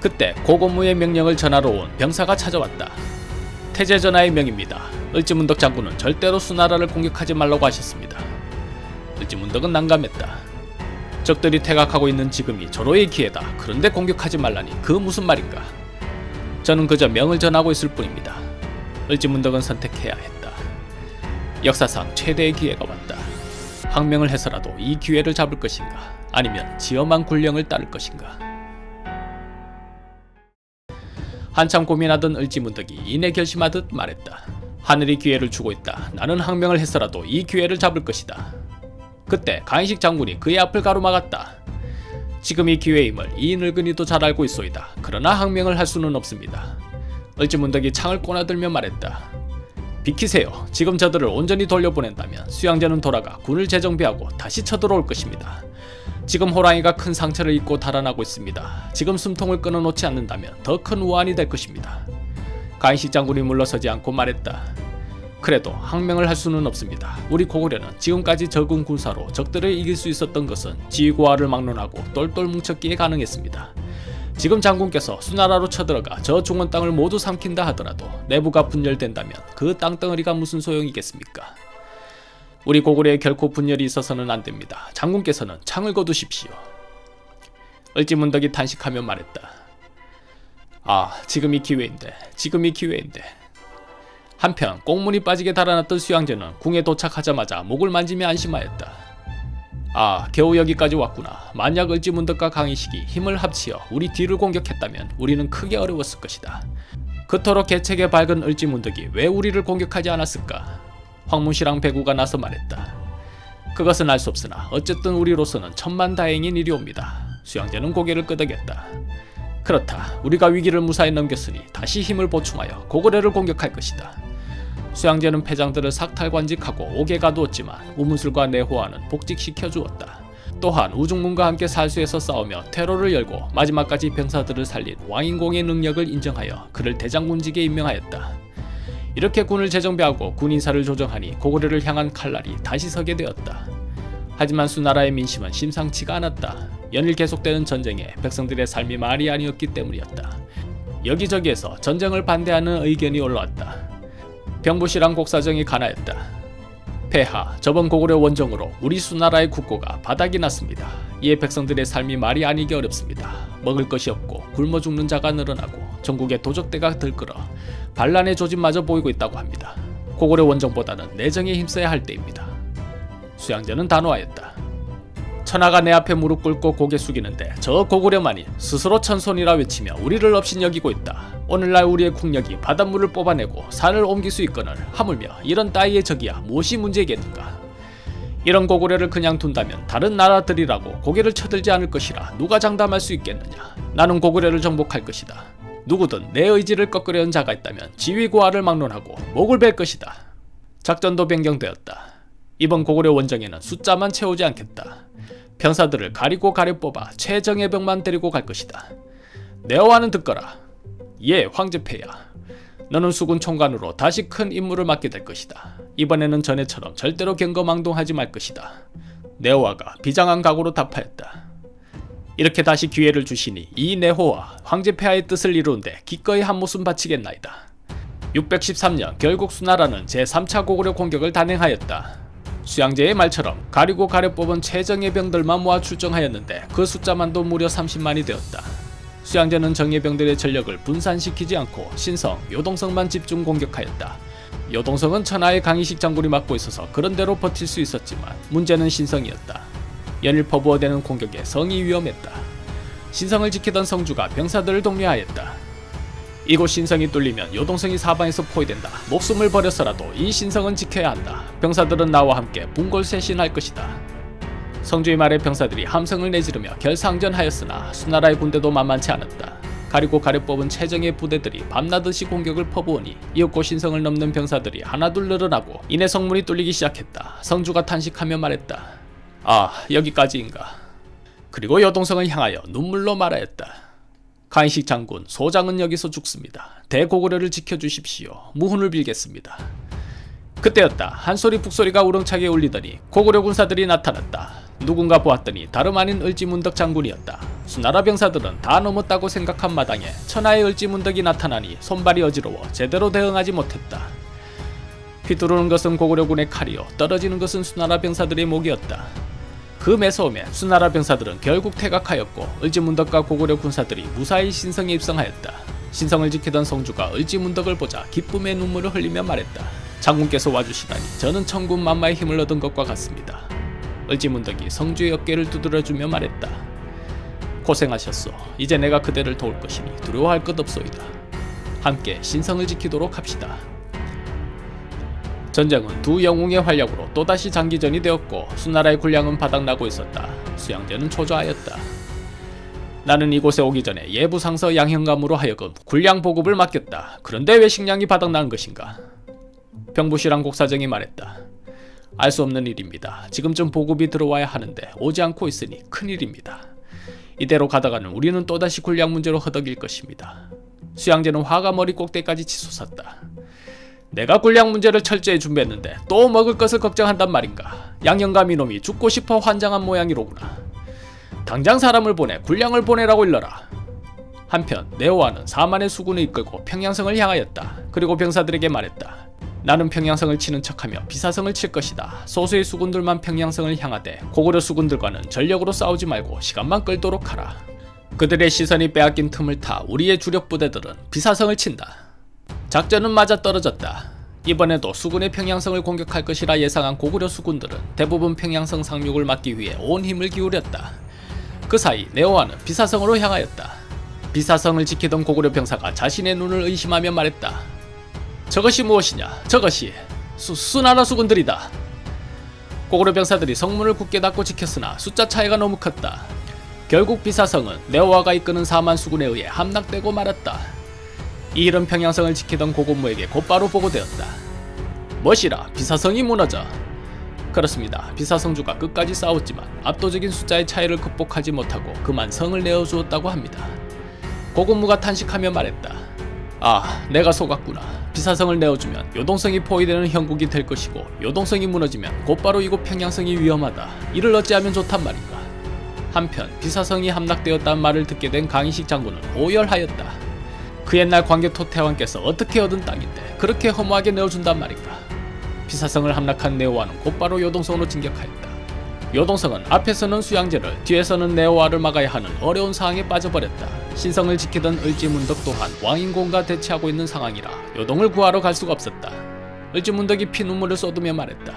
그때 고건무의 명령을 전하러 온 병사가 찾아왔다. 태제전하의 명입니다. 을지문덕 장군은 절대로 수나라를 공격하지 말라고 하셨습니다. 을지문덕은 난감했다. 적들이 퇴각하고 있는 지금이 절호의 기회다. 그런데 공격하지 말라니 그 무슨 말인가? 저는 그저 명을 전하고 있을 뿐입니다. 을지문덕은 선택해야 했다. 역사상 최대의 기회가 왔다. 항명을 해서라도 이 기회를 잡을 것인가? 아니면 지엄한 군령을 따를 것인가? 한참 고민하던 을지문덕이 이내 결심하듯 말했다. 하늘이 기회를 주고 있다. 나는 항명을 해서라도 이 기회를 잡을 것이다. 그때 강희식 장군이 그의 앞을 가로막았다. 지금 이 기회임을 이 늙은이도 잘 알고 있소이다. 그러나 항명을 할 수는 없습니다. 을지문덕이 창을 꼬나들며 말했다. 비키세요. 지금 저들을 온전히 돌려보낸다면 수양제는 돌아가 군을 재정비하고 다시 쳐들어올 것입니다. 지금 호랑이가 큰 상처를 입고 달아나고 있습니다. 지금 숨통을 끊어놓지 않는다면 더 큰 우환이 될 것입니다. 강희식 장군이 물러서지 않고 말했다. 그래도 항명을 할 수는 없습니다. 우리 고구려는 지금까지 적은 군사로 적들을 이길 수 있었던 것은 지휘고하를 막론하고 똘똘 뭉쳤기에 가능했습니다. 지금 장군께서 수나라로 쳐들어가 저 중원 땅을 모두 삼킨다 하더라도 내부가 분열된다면 그 땅덩어리가 무슨 소용이겠습니까? 우리 고구려에 결코 분열이 있어서는 안 됩니다. 장군께서는 창을 거두십시오. 을지문덕이 탄식하며 말했다. 지금이 기회인데. 한편 꽁문이 빠지게 달아났던 수양제는 궁에 도착하자마자 목을 만지며 안심하였다. 겨우 여기까지 왔구나. 만약 을지문덕과 강희식이 힘을 합치어 우리 뒤를 공격했다면 우리는 크게 어려웠을 것이다. 그토록 계책에 밝은 을지문덕이 왜 우리를 공격하지 않았을까? 황문시랑 배구가 나서 말했다. 그것은 알 수 없으나 어쨌든 우리로서는 천만다행인 일이옵니다. 수양제는 고개를 끄덕였다. 그렇다. 우리가 위기를 무사히 넘겼으니 다시 힘을 보충하여 고구려를 공격할 것이다. 수양제는 패장들을 삭탈관직하고 옥에 가두었지만 우문술과 내호와는 복직시켜 주었다. 또한 우중문과 함께 살수에서 싸우며 테러를 열고 마지막까지 병사들을 살린 왕인공의 능력을 인정하여 그를 대장군직에 임명하였다. 이렇게 군을 재정비하고 군 인사를 조정하니 고구려를 향한 칼날이 다시 서게 되었다. 하지만 수나라의 민심은 심상치가 않았다. 연일 계속되는 전쟁에 백성들의 삶이 말이 아니었기 때문이었다. 여기저기에서 전쟁을 반대하는 의견이 올라왔다. 병부시랑 곡사정이 간하였다. 폐하, 저번 고구려 원정으로 우리 수나라의 국고가 바닥이 났습니다. 이에 백성들의 삶이 말이 아니기 어렵습니다. 먹을 것이 없고 굶어 죽는 자가 늘어나고 전국에 도적대가 들끓어 반란의 조짐마저 보이고 있다고 합니다. 고구려 원정보다는 내정에 힘써야 할 때입니다. 수양제는 단호하였다. 천하가 내 앞에 무릎 꿇고 고개 숙이는데 저 고구려만이 스스로 천손이라 외치며 우리를 업신여기고 있다. 오늘날 우리의 국력이 바닷물을 뽑아내고 산을 옮길 수 있거늘 하물며 이런 따위의 적이야 무엇이 문제겠는가. 이런 고구려를 그냥 둔다면 다른 나라들이라고 고개를 쳐들지 않을 것이라 누가 장담할 수 있겠느냐. 나는 고구려를 정복할 것이다. 누구든 내 의지를 꺾으려는 자가 있다면 지위고하를 막론하고 목을 벨 것이다. 작전도 변경되었다. 이번 고구려 원정에는 숫자만 채우지 않겠다. 병사들을 가리고 가려 뽑아 최정예 병만 데리고 갈 것이다. 네오와는 듣거라. 예, 황제폐야. 너는 수군 총관으로 다시 큰 임무를 맡게 될 것이다. 이번에는 전에처럼 절대로 경거망동하지 말 것이다. 네오와가 비장한 각오로 답하였다. 이렇게 다시 기회를 주시니 이 네호와 황제폐하의 뜻을 이루는데 기꺼이 한 목숨 바치겠나이다. 613년 결국 수나라는 제3차 고구려 공격을 단행하였다. 수양제의 말처럼 가리고 가려 뽑은 최정예 병들만 모아 출정하였는데 그 숫자만도 무려 30만이 되었다. 수양제는 정예병들의 전력을 분산시키지 않고 신성, 요동성만 집중 공격하였다. 요동성은 천하의 강희식 장군이 맡고 있어서 그런대로 버틸 수 있었지만 문제는 신성이었다. 연일 퍼부어대는 공격에 성이 위험했다. 신성을 지키던 성주가 병사들을 독려하였다. 이곳 신성이 뚫리면 요동성이 사방에서 포위된다. 목숨을 버려서라도 이 신성은 지켜야 한다. 병사들은 나와 함께 분골쇄신할 것이다. 성주의 말에 병사들이 함성을 내지르며 결사항전하였으나 수나라의 군대도 만만치 않았다. 가리고 가려 뽑은 최정예 부대들이 밤낮없이 공격을 퍼부으니 이윽고 신성을 넘는 병사들이 하나둘 늘어나고 이내 성문이 뚫리기 시작했다. 성주가 탄식하며 말했다. 아, 여기까지인가. 그리고 여동성을 향하여 눈물로 말하였다. 강희식 장군, 소장은 여기서 죽습니다. 대고구려를 지켜주십시오. 무훈을 빌겠습니다. 그때였다. 한 소리 북소리가 우렁차게 울리더니 고구려 군사들이 나타났다. 누군가 보았더니 다름 아닌 을지문덕 장군이었다. 수나라 병사들은 다 넘었다고 생각한 마당에 천하의 을지문덕이 나타나니 손발이 어지러워 제대로 대응하지 못했다. 휘두르는 것은 고구려군의 칼이요 떨어지는 것은 수나라 병사들의 목이었다. 그 매서움에 수나라 병사들은 결국 퇴각하였고 을지문덕과 고구려 군사들이 무사히 신성에 입성하였다. 신성을 지키던 성주가 을지문덕을 보자 기쁨의 눈물을 흘리며 말했다. 장군께서 와주시다니 저는 천군만마의 힘을 얻은 것과 같습니다. 을지문덕이 성주의 어깨를 두드려주며 말했다. 고생하셨소. 이제 내가 그대를 도울 것이니 두려워할 것 없소이다. 함께 신성을 지키도록 합시다. 전쟁은 두 영웅의 활약으로 또다시 장기전이 되었고 수나라의 군량은 바닥나고 있었다. 수양제는 초조하였다. 나는 이곳에 오기 전에 예부상서 양형감으로 하여금 군량 보급을 맡겼다. 그런데 왜 식량이 바닥난 것인가? 병부시랑 곡사정이 말했다. 알 수 없는 일입니다. 지금쯤 보급이 들어와야 하는데 오지 않고 있으니 큰일입니다. 이대로 가다가는 우리는 또다시 군량 문제로 허덕일 것입니다. 수양제는 화가 머리 꼭대기까지 치솟았다. 내가 군량 문제를 철저히 준비했는데 또 먹을 것을 걱정한단 말인가. 양형감 이놈이 죽고 싶어 환장한 모양이로구나. 당장 사람을 보내 군량을 보내라고 일러라. 한편 네오와는 4만의 수군을 이끌고 평양성을 향하였다. 그리고 병사들에게 말했다. 나는 평양성을 치는 척하며 비사성을 칠 것이다. 소수의 수군들만 평양성을 향하되 고구려 수군들과는 전력으로 싸우지 말고 시간만 끌도록 하라. 그들의 시선이 빼앗긴 틈을 타 우리의 주력 부대들은 비사성을 친다. 작전은 맞아떨어졌다. 이번에도 수군의 평양성을 공격할 것이라 예상한 고구려 수군들은 대부분 평양성 상륙을 막기 위해 온 힘을 기울였다. 그 사이 네오와는 비사성으로 향하였다. 비사성을 지키던 고구려 병사가 자신의 눈을 의심하며 말했다. 저것이 무엇이냐? 저것이 수나라 수군들이다. 고구려 병사들이 성문을 굳게 닫고 지켰으나 숫자 차이가 너무 컸다. 결국 비사성은 네오와가 이끄는 4만 수군에 의해 함락되고 말았다. 이 일은 평양성을 지키던 고군무에게 곧바로 보고되었다. 멋이라 비사성이 무너져. 그렇습니다. 비사성주가 끝까지 싸웠지만 압도적인 숫자의 차이를 극복하지 못하고 그만 성을 내어주었다고 합니다. 고군무가 탄식하며 말했다. 아, 내가 속았구나. 비사성을 내어주면 요동성이 포위되는 형국이 될 것이고 요동성이 무너지면 곧바로 이곳 평양성이 위험하다. 이를 어찌하면 좋단 말인가. 한편 비사성이 함락되었다는 말을 듣게 된 강희식 장군은 오열하였다. 그 옛날 광개토 태왕께서 어떻게 얻은 땅인데 그렇게 허무하게 내어준단 말인가. 비사성을 함락한 네오와는 곧바로 요동성으로 진격하였다. 요동성은 앞에서는 수양제를 뒤에서는 네오와를 막아야 하는 어려운 상황에 빠져버렸다. 신성을 지키던 을지문덕 또한 왕인공과 대치하고 있는 상황이라 요동을 구하러 갈 수가 없었다. 을지문덕이 피눈물을 쏟으며 말했다.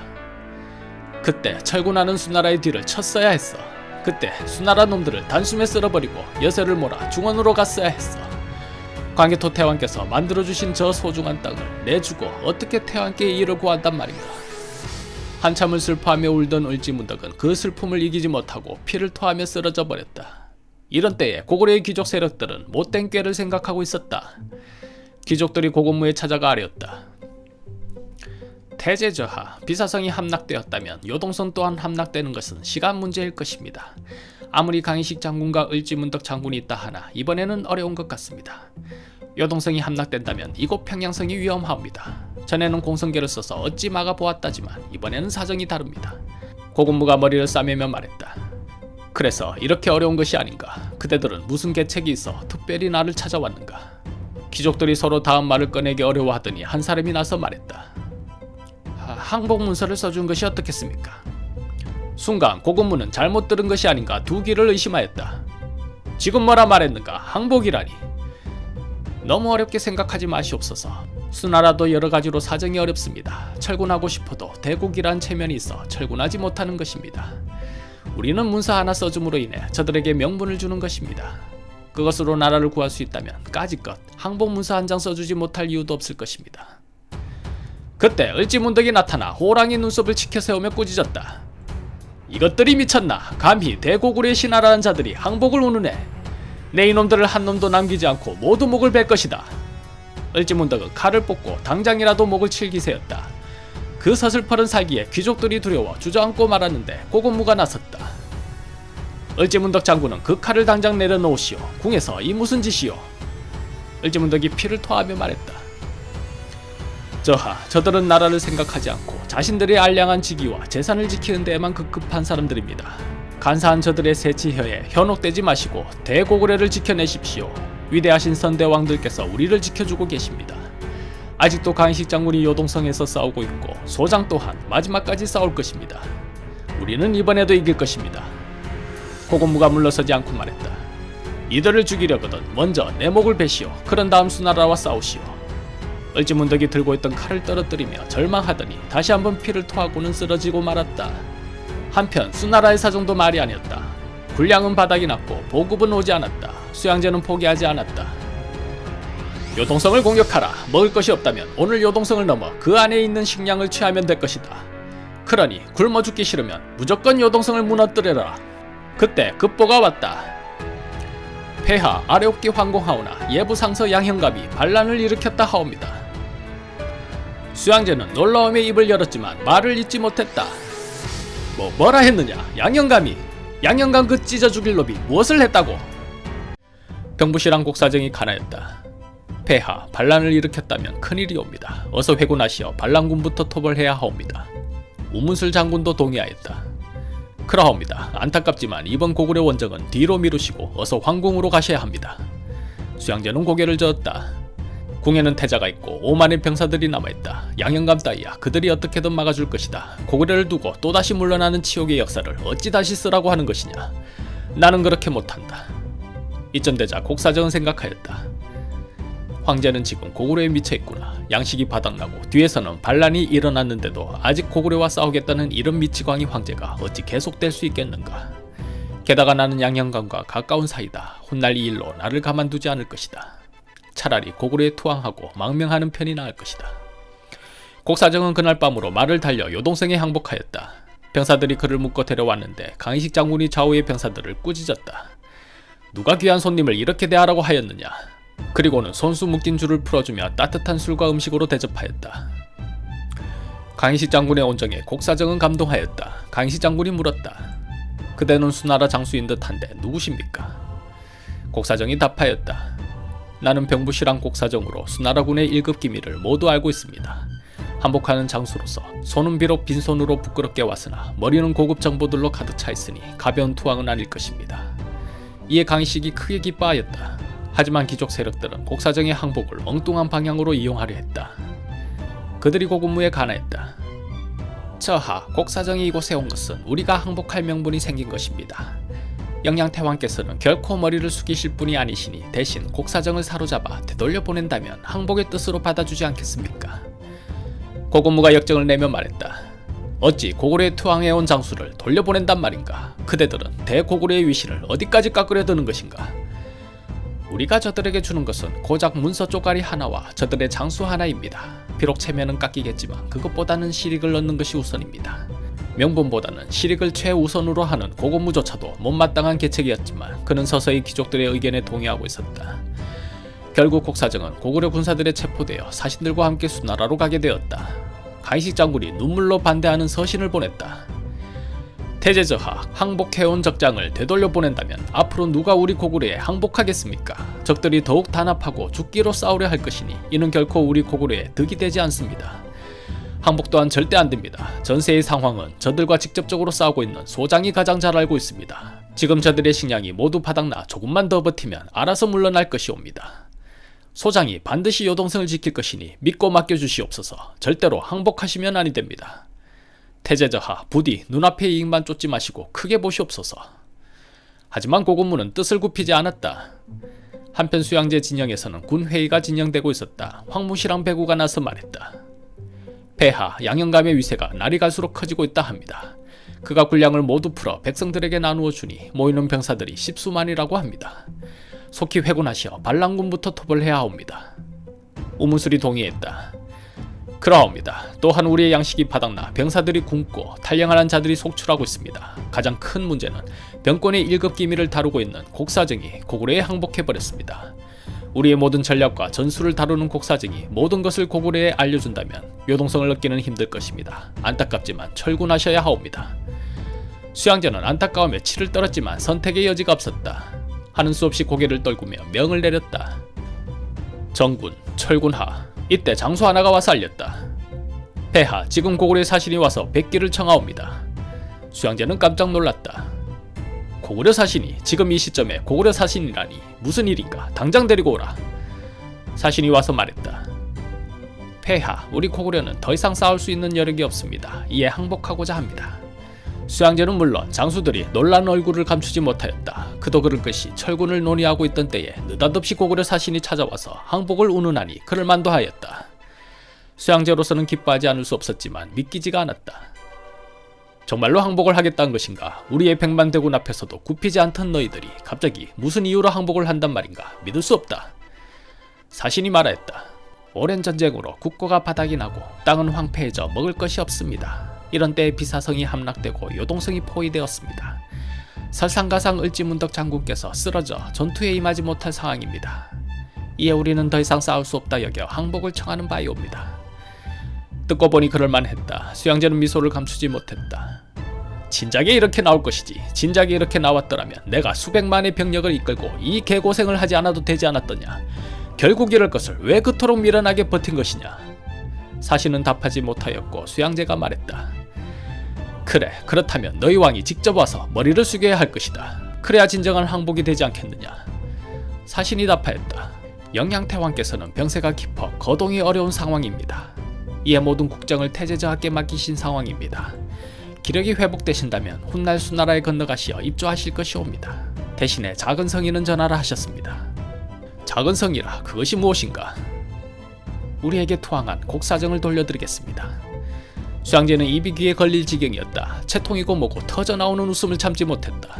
그때 철군하는 수나라의 뒤를 쳤어야 했어. 그때 수나라 놈들을 단숨에 쓸어버리고 여세를 몰아 중원으로 갔어야 했어. 광개토 태왕께서 만들어주신 저 소중한 땅을 내주고 어떻게 태왕께 이 일을 구한단 말인가. 한참을 슬퍼하며 울던 을지문덕은 그 슬픔을 이기지 못하고 피를 토하며 쓰러져 버렸다. 이런 때에 고구려의 귀족 세력들은 못된 꾀를 생각하고 있었다. 귀족들이 고군무에 찾아가 아뢰었다. 태제저하, 비사성이 함락되었다면 요동성 또한 함락되는 것은 시간 문제일 것입니다. 아무리 강희식 장군과 을지문덕 장군이 있다 하나 이번에는 어려운 것 같습니다. 요동성이 함락된다면 이곳 평양성이 위험합니다. 전에는 공성계를 써서 어찌 막아보았다지만 이번에는 사정이 다릅니다. 고군무가 머리를 싸매며 말했다. 그래서 이렇게 어려운 것이 아닌가. 그대들은 무슨 계책이 있어 특별히 나를 찾아왔는가. 귀족들이 서로 다음 말을 꺼내기 어려워하더니 한 사람이 나서 말했다. 항복문서를 써준 것이 어떻겠습니까? 순간 고군무는 잘못 들은 것이 아닌가 두 귀를 의심하였다. 지금 뭐라 말했는가? 항복이라니. 너무 어렵게 생각하지 마시옵소서. 수나라도 여러 가지로 사정이 어렵습니다. 철군하고 싶어도 대국이란 체면이 있어 철군하지 못하는 것입니다. 우리는 문서 하나 써줌으로 인해 저들에게 명분을 주는 것입니다. 그것으로 나라를 구할 수 있다면 까짓것 항복문서 한 장 써주지 못할 이유도 없을 것입니다. 그때 을지문덕이 나타나 호랑이 눈썹을 치켜세우며 꾸짖었다. 이것들이 미쳤나? 감히 대고구려의 신하라는 자들이 항복을 운운해. 내 이놈들을 한 놈도 남기지 않고 모두 목을 벨 것이다. 을지문덕은 칼을 뽑고 당장이라도 목을 칠 기세였다. 그 서슬퍼런 살기에 귀족들이 두려워 주저앉고 말았는데 고군무가 나섰다. 을지문덕 장군은 그 칼을 당장 내려놓으시오. 궁에서 이 무슨 짓이오? 을지문덕이 피를 토하며 말했다. 저하, 저들은 나라를 생각하지 않고 자신들의 알량한 직위와 재산을 지키는 데에만 급급한 사람들입니다. 간사한 저들의 세치혀에 현혹되지 마시고 대고구려를 지켜내십시오. 위대하신 선대왕들께서 우리를 지켜주고 계십니다. 아직도 강희식 장군이 요동성에서 싸우고 있고 소장 또한 마지막까지 싸울 것입니다. 우리는 이번에도 이길 것입니다. 고군무가 물러서지 않고 말했다. 이들을 죽이려거든 먼저 내 목을 베시오. 그런 다음 수나라와 싸우시오. 을지문덕이 들고 있던 칼을 떨어뜨리며 절망하더니 다시 한번 피를 토하고는 쓰러지고 말았다. 한편 수나라의 사정도 말이 아니었다. 군량은 바닥이 났고 보급은 오지 않았다. 수양제는 포기하지 않았다. 요동성을 공격하라. 먹을 것이 없다면 오늘 요동성을 넘어 그 안에 있는 식량을 취하면 될 것이다. 그러니 굶어 죽기 싫으면 무조건 요동성을 무너뜨려라. 그때 급보가 왔다. 폐하 아래옵기 황공하오나 예부상서 양형감이 반란을 일으켰다 하옵니다. 수양제는 놀라움에 입을 열었지만 말을 잇지 못했다. 뭐라 했느냐? 양형감 그 찢어 죽일 놈이 무엇을 했다고? 병부시랑 곡사정이 가나였다. 폐하, 반란을 일으켰다면 큰일이옵니다. 어서 회군하시어 반란군부터 토벌해야 하옵니다. 우문술 장군도 동의하였다. 그러하옵니다. 안타깝지만 이번 고구려 원정은 뒤로 미루시고 어서 황궁으로 가셔야 합니다. 수양제는 고개를 저었다. 궁에는 태자가 있고 5만의 병사들이 남아있다. 양형감 따위야 그들이 어떻게든 막아줄 것이다. 고구려를 두고 또다시 물러나는 치욕의 역사를 어찌 다시 쓰라고 하는 것이냐. 나는 그렇게 못한다. 이쯤 되자 곡사정은 생각하였다. 황제는 지금 고구려에 미쳐있구나. 양식이 바닥나고 뒤에서는 반란이 일어났는데도 아직 고구려와 싸우겠다는 이런 미치광이 황제가 어찌 계속될 수 있겠는가. 게다가 나는 양형감과 가까운 사이다. 훗날 이 일로 나를 가만두지 않을 것이다. 차라리 고구려에 투항하고 망명하는 편이 나을 것이다. 곡사정은 그날 밤으로 말을 달려 요동성에 항복하였다. 병사들이 그를 묶어 데려왔는데 강희식 장군이 좌우의 병사들을 꾸짖었다. 누가 귀한 손님을 이렇게 대하라고 하였느냐. 그리고는 손수 묶인 줄을 풀어주며 따뜻한 술과 음식으로 대접하였다. 강희식 장군의 온정에 곡사정은 감동하였다. 강희식 장군이 물었다. 그대는 수나라 장수인 듯한데 누구십니까? 곡사정이 답하였다. 나는 병부시랑 곡사정으로 수나라군의 1급 기밀을 모두 알고 있습니다. 항복하는 장수로서 손은 비록 빈손으로 부끄럽게 왔으나 머리는 고급 정보들로 가득 차 있으니 가벼운 투항은 아닐 것입니다. 이에 강희식이 크게 기뻐하였다. 하지만 귀족 세력들은 곡사정의 항복을 엉뚱한 방향으로 이용하려 했다. 그들이 고군무에 간하했다. 저하, 곡사정이 이곳에 온 것은 우리가 항복할 명분이 생긴 것입니다. 영양태왕께서는 결코 머리를 숙이실 분이 아니시니 대신 곡사정을 사로잡아 되돌려 보낸다면 항복의 뜻으로 받아주지 않겠습니까? 고군무가 역정을 내며 말했다. 어찌 고구려에 투항해온 장수를 돌려보낸단 말인가? 그대들은 대고구려의 위신을 어디까지 깎으려 드는 것인가? 우리가 저들에게 주는 것은 고작 문서 쪼가리 하나와 저들의 장수 하나입니다. 비록 체면은 깎이겠지만 그것보다는 실익을 얻는 것이 우선입니다. 명분보다는 실익을 최우선으로 하는 고고무조차도 못마땅한 계책이었지만 그는 서서히 귀족들의 의견에 동의하고 있었다. 결국 곡사정은 고구려 군사들에 체포되어 사신들과 함께 수나라로 가게 되었다. 가이식 장군이 눈물로 반대하는 서신을 보냈다. 태제저하, 항복해온 적장을 되돌려 보낸다면 앞으로 누가 우리 고구려에 항복하겠습니까? 적들이 더욱 단합하고 죽기로 싸우려 할 것이니 이는 결코 우리 고구려에 득이 되지 않습니다. 항복 또한 절대 안됩니다. 전세의 상황은 저들과 직접적으로 싸우고 있는 소장이 가장 잘 알고 있습니다. 지금 저들의 식량이 모두 바닥나 조금만 더 버티면 알아서 물러날 것이옵니다. 소장이 반드시 요동성을 지킬 것이니 믿고 맡겨주시옵소서. 절대로 항복하시면 아니 됩니다. 태제저하, 부디 눈앞의 이익만 쫓지 마시고 크게 보시옵소서. 하지만 고군무는 뜻을 굽히지 않았다. 한편 수양제 진영에서는 군회의가 진행되고 있었다. 황무시랑 배구가 나서 말했다. 폐하, 양영감의 위세가 날이 갈수록 커지고 있다 합니다. 그가 군량을 모두 풀어 백성들에게 나누어 주니 모이는 병사들이 십수만이라고 합니다. 속히 회군하시어 반란군부터 토벌해야 하옵니다. 우문술이 동의했다. 그러옵니다. 또한 우리의 양식이 바닥나 병사들이 굶고 탈영하는 자들이 속출하고 있습니다. 가장 큰 문제는 병권의 1급 기밀을 다루고 있는 곡사정이 고구려에 항복해버렸습니다. 우리의 모든 전략과 전술을 다루는 곡사정이 모든 것을 고구려에 알려준다면 요동성을 얻기는 힘들 것입니다. 안타깝지만 철군하셔야 하옵니다. 수양제는 안타까움에 치를 떨었지만 선택의 여지가 없었다. 하는 수 없이 고개를 떨구며 명을 내렸다. 정군, 철군하. 이때 장수 하나가 와서 알렸다. 폐하, 지금 고구려의 사신이 와서 백기를 청하옵니다. 수양제는 깜짝 놀랐다. 고구려 사신이 지금 이 시점에 고구려 사신이라니 무슨 일인가? 당장 데리고 오라. 사신이 와서 말했다. 폐하, 우리 고구려는 더 이상 싸울 수 있는 여력이 없습니다. 이에 항복하고자 합니다. 수양제는 물론 장수들이 놀란 얼굴을 감추지 못하였다. 그도 그럴 것이 철군을 논의하고 있던 때에 느닷없이 고구려 사신이 찾아와서 항복을 운운하니 그럴 만도 하였다. 수양제로서는 기뻐하지 않을 수 없었지만 믿기지가 않았다. 정말로 항복을 하겠다는 것인가? 우리의 백만대군 앞에서도 굽히지 않던 너희들이 갑자기 무슨 이유로 항복을 한단 말인가? 믿을 수 없다. 사신이 말하였다. 오랜 전쟁으로 국고가 바닥이 나고 땅은 황폐해져 먹을 것이 없습니다. 이런 때에 비사성이 함락되고 요동성이 포위되었습니다. 설상가상 을지문덕 장군께서 쓰러져 전투에 임하지 못할 상황입니다. 이에 우리는 더 이상 싸울 수 없다 여겨 항복을 청하는 바이옵니다. 듣고 보니 그럴만했다. 수양제는 미소를 감추지 못했다. 진작에 이렇게 나올 것이지. 진작에 이렇게 나왔더라면 내가 수백만의 병력을 이끌고 이 개고생을 하지 않아도 되지 않았더냐. 결국 이럴 것을 왜 그토록 미련하게 버틴 것이냐. 사신은 답하지 못하였고 수양제가 말했다. 그래, 그렇다면 너희 왕이 직접 와서 머리를 숙여야 할 것이다. 그래야 진정한 항복이 되지 않겠느냐. 사신이 답하였다. 영양태왕께서는 병세가 깊어 거동이 어려운 상황입니다. 이에 모든 국정을 태제저하께 맡기신 상황입니다. 기력이 회복되신다면 훗날 수나라에 건너가시어 입조하실 것이옵니다. 대신에 작은 성의는 전하라 하셨습니다. 작은 성의라 그것이 무엇인가? 우리에게 투항한 곡사정을 돌려드리겠습니다. 수양제는 입이 귀에 걸릴 지경이었다. 채통이고 뭐고 터져나오는 웃음을 참지 못했다.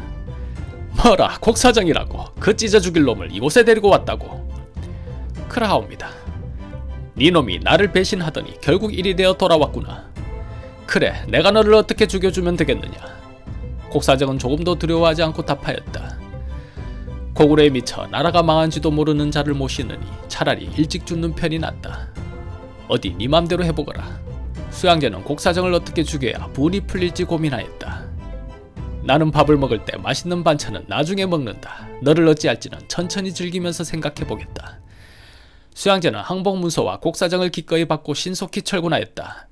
뭐라, 곡사정이라고? 그 찢어 죽일 놈을 이곳에 데리고 왔다고? 그라옵니다. 네 놈이 나를 배신하더니 결국 일이 되어 돌아왔구나. 그래, 내가 너를 어떻게 죽여주면 되겠느냐. 곡사정은 조금도 두려워하지 않고 답하였다. 고구려에 미쳐 나라가 망한지도 모르는 자를 모시느니 차라리 일찍 죽는 편이 낫다. 어디 네 맘대로 해보거라. 수양제는 곡사정을 어떻게 죽여야 분이 풀릴지 고민하였다. 나는 밥을 먹을 때 맛있는 반찬은 나중에 먹는다. 너를 어찌할지는 천천히 즐기면서 생각해보겠다. 수양제는 항복문서와 곡사정을 기꺼이 받고 신속히 철군하였다.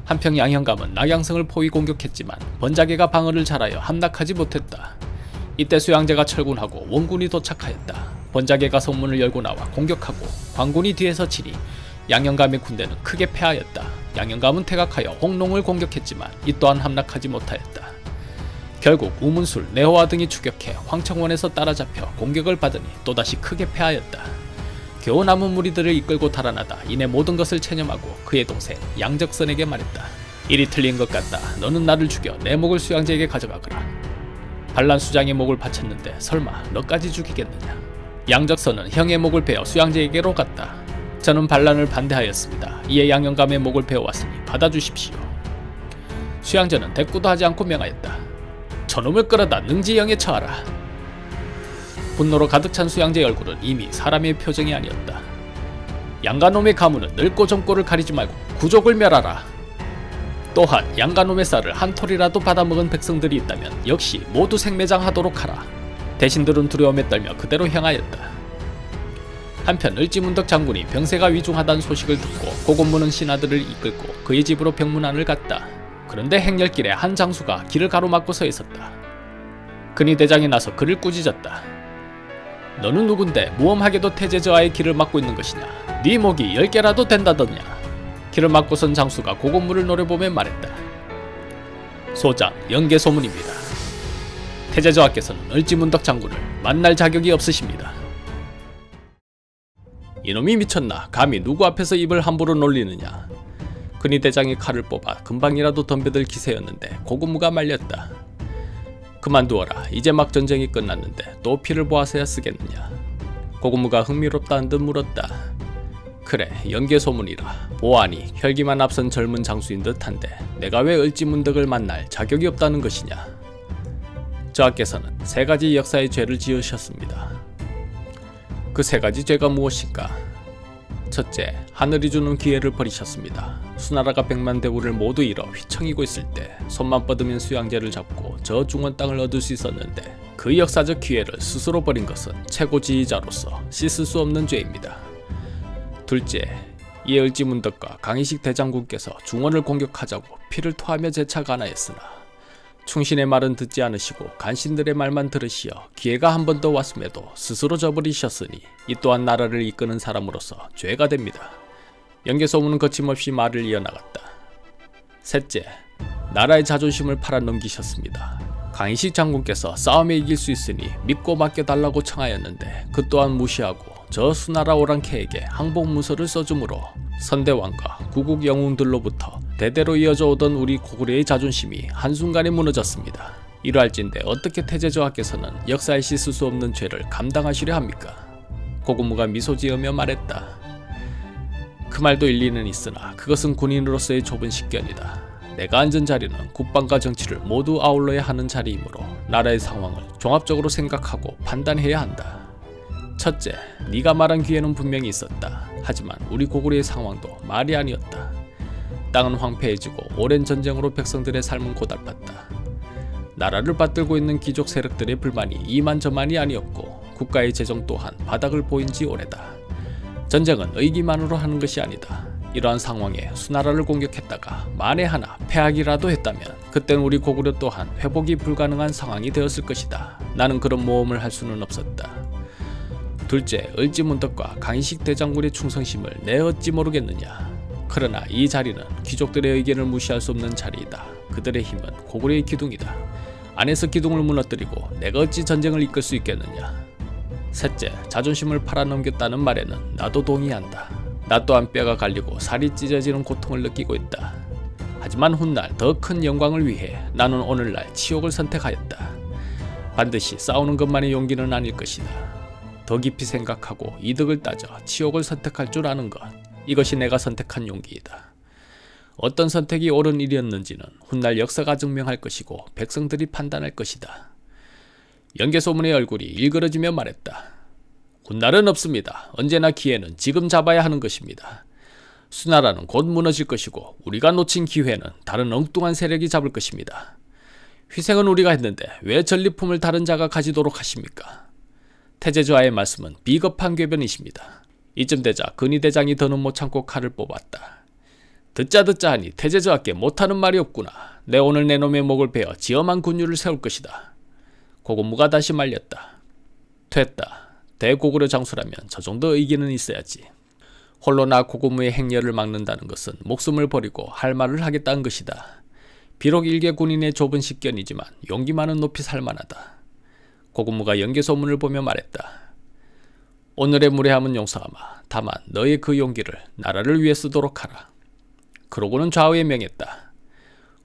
한편 양현감은 낙양성을 포위 공격했지만 번자개가 방어를 잘하여 함락하지 못했다. 이때 수양제가 철군하고 원군이 도착하였다. 번자개가 성문을 열고 나와 공격하고 광군이 뒤에서 치니 양현감의 군대는 크게 패하였다. 양현감은 퇴각하여 홍농을 공격했지만 이 또한 함락하지 못하였다. 결국 우문술, 내호와 등이 추격해 황청원에서 따라잡혀 공격을 받으니 또다시 크게 패하였다. 겨우 남은 무리들을 이끌고 달아나다 이내 모든 것을 체념하고 그의 동생 양적선에게 말했다. 일이 틀린 것 같다. 너는 나를 죽여 내 목을 수양제에게 가져가거라. 반란수장의 목을 바쳤는데 설마 너까지 죽이겠느냐. 양적선은 형의 목을 베어 수양제에게로 갔다. 저는 반란을 반대하였습니다. 이에 양영감의 목을 베어왔으니 받아주십시오. 수양제는 대꾸도 하지 않고 명하였다. 저놈을 끌어다 능지영에 처하라. 분노로 가득 찬 수양제의 얼굴은 이미 사람의 표정이 아니었다. 양가놈의 가문은 늙고 젊고를 가리지 말고 구족을 멸하라. 또한 양가놈의 쌀을 한 톨이라도 받아먹은 백성들이 있다면 역시 모두 생매장하도록 하라. 대신들은 두려움에 떨며 그대로 향하였다. 한편 을지문덕 장군이 병세가 위중하다는 소식을 듣고 고곤무는 신하들을 이끌고 그의 집으로 병문안을 갔다. 그런데 행렬길에 한 장수가 길을 가로막고 서 있었다. 근위 대장이 나서 그를 꾸짖었다. 너는 누군데 무엄하게도 태제저하의 길을 막고 있는 것이냐? 네 목이 10개라도 된다더냐? 길을 막고 선 장수가 고곤무를 노려보며 말했다. 소장, 연개소문입니다. 태제저하께서는 을지문덕 장군을 만날 자격이 없으십니다. 이놈이 미쳤나? 감히 누구 앞에서 입을 함부로 놀리느냐? 근위 대장이 칼을 뽑아 금방이라도 덤벼들 기세였는데 고곤무가 말렸다. 그만두어라. 이제 막 전쟁이 끝났는데 또 피를 보아서야 쓰겠느냐? 고곤무가 흥미롭다는 듯 물었다. 그래, 연개소문이라. 보아하니 혈기만 앞선 젊은 장수인 듯한데 내가 왜 을지문덕을 만날 자격이 없다는 것이냐? 저하께서는 3가지 역사의 죄를 지으셨습니다. 그 3가지 죄가 무엇일까? 첫째, 하늘이 주는 기회를 버리셨습니다. 수나라가 100만 대우를 모두 잃어 휘청이고 있을 때 손만 뻗으면 수양제를 잡고 저 중원 땅을 얻을 수 있었는데 그 역사적 기회를 스스로 버린 것은 최고 지휘자로서 씻을 수 없는 죄입니다. 둘째, 이에 을지문덕과 강희식 대장군께서 중원을 공격하자고 피를 토하며 재차 간하였으나 충신의 말은 듣지 않으시고 간신들의 말만 들으시어 기회가 한 번 더 왔음에도 스스로 저버리셨으니 이 또한 나라를 이끄는 사람으로서 죄가 됩니다. 연개소문은 거침없이 말을 이어나갔다. 셋째, 나라의 자존심을 팔아넘기셨습니다. 강희식 장군께서 싸움에 이길 수 있으니 믿고 맡겨달라고 청하였는데 그 또한 무시하고 저 수나라 오랑캐에게 항복문서를 써주므로 선대왕과 구국 영웅들로부터 대대로 이어져 오던 우리 고구려의 자존심이 한순간에 무너졌습니다. 이러할진데 어떻게 태제저하께서는 역사에 씻을 수 없는 죄를 감당하시려 합니까? 고곤무가 미소 지으며 말했다. 그 말도 일리는 있으나 그것은 군인으로서의 좁은 식견이다. 내가 앉은 자리는 국방과 정치를 모두 아울러야 하는 자리이므로 나라의 상황을 종합적으로 생각하고 판단해야 한다. 첫째, 네가 말한 기회는 분명히 있었다. 하지만 우리 고구려의 상황도 말이 아니었다. 땅은 황폐해지고 오랜 전쟁으로 백성들의 삶은 고달팠다. 나라를 받들고 있는 귀족 세력들의 불만이 이만저만이 아니었고 국가의 재정 또한 바닥을 보인 지 오래다. 전쟁은 의기만으로 하는 것이 아니다. 이러한 상황에 수나라를 공격했다가 만에 하나 패하기라도 했다면 그땐 우리 고구려 또한 회복이 불가능한 상황이 되었을 것이다. 나는 그런 모험을 할 수는 없었다. 둘째, 을지문덕과 강희식 대장군의 충성심을 내 어찌 모르겠느냐. 그러나 이 자리는 귀족들의 의견을 무시할 수 없는 자리이다. 그들의 힘은 고구려의 기둥이다. 안에서 기둥을 무너뜨리고 내가 어찌 전쟁을 이끌 수 있겠느냐. 셋째, 자존심을 팔아넘겼다는 말에는 나도 동의한다. 나 또한 뼈가 갈리고 살이 찢어지는 고통을 느끼고 있다. 하지만 훗날 더 큰 영광을 위해 나는 오늘날 치욕을 선택하였다. 반드시 싸우는 것만의 용기는 아닐 것이다. 더 깊이 생각하고 이득을 따져 치욕을 선택할 줄 아는 것, 이것이 내가 선택한 용기이다. 어떤 선택이 옳은 일이었는지는 훗날 역사가 증명할 것이고 백성들이 판단할 것이다. 연개소문의 얼굴이 일그러지며 말했다. 훗날은 없습니다. 언제나 기회는 지금 잡아야 하는 것입니다. 수나라는 곧 무너질 것이고 우리가 놓친 기회는 다른 엉뚱한 세력이 잡을 것입니다. 희생은 우리가 했는데 왜 전리품을 다른 자가 가지도록 하십니까? 태제저하의 말씀은 비겁한 궤변이십니다. 이쯤 되자 근위 대장이 더는 못 참고 칼을 뽑았다. 듣자 하니 태제저하께 못하는 말이 없구나. 내 오늘 내 놈의 목을 베어 지엄한 군유를 세울 것이다. 고곤무가 다시 말렸다. 됐다. 대고구려 장수라면 저 정도 의기는 있어야지. 홀로 나 고곤무의 행렬을 막는다는 것은 목숨을 버리고 할 말을 하겠다는 것이다. 비록 일개 군인의 좁은 식견이지만 용기만은 높이 살만하다. 고곤무가 연개소문을 보며 말했다. 오늘의 무례함은 용서하마. 다만 너의 그 용기를 나라를 위해 쓰도록 하라. 그러고는 좌우에 명했다.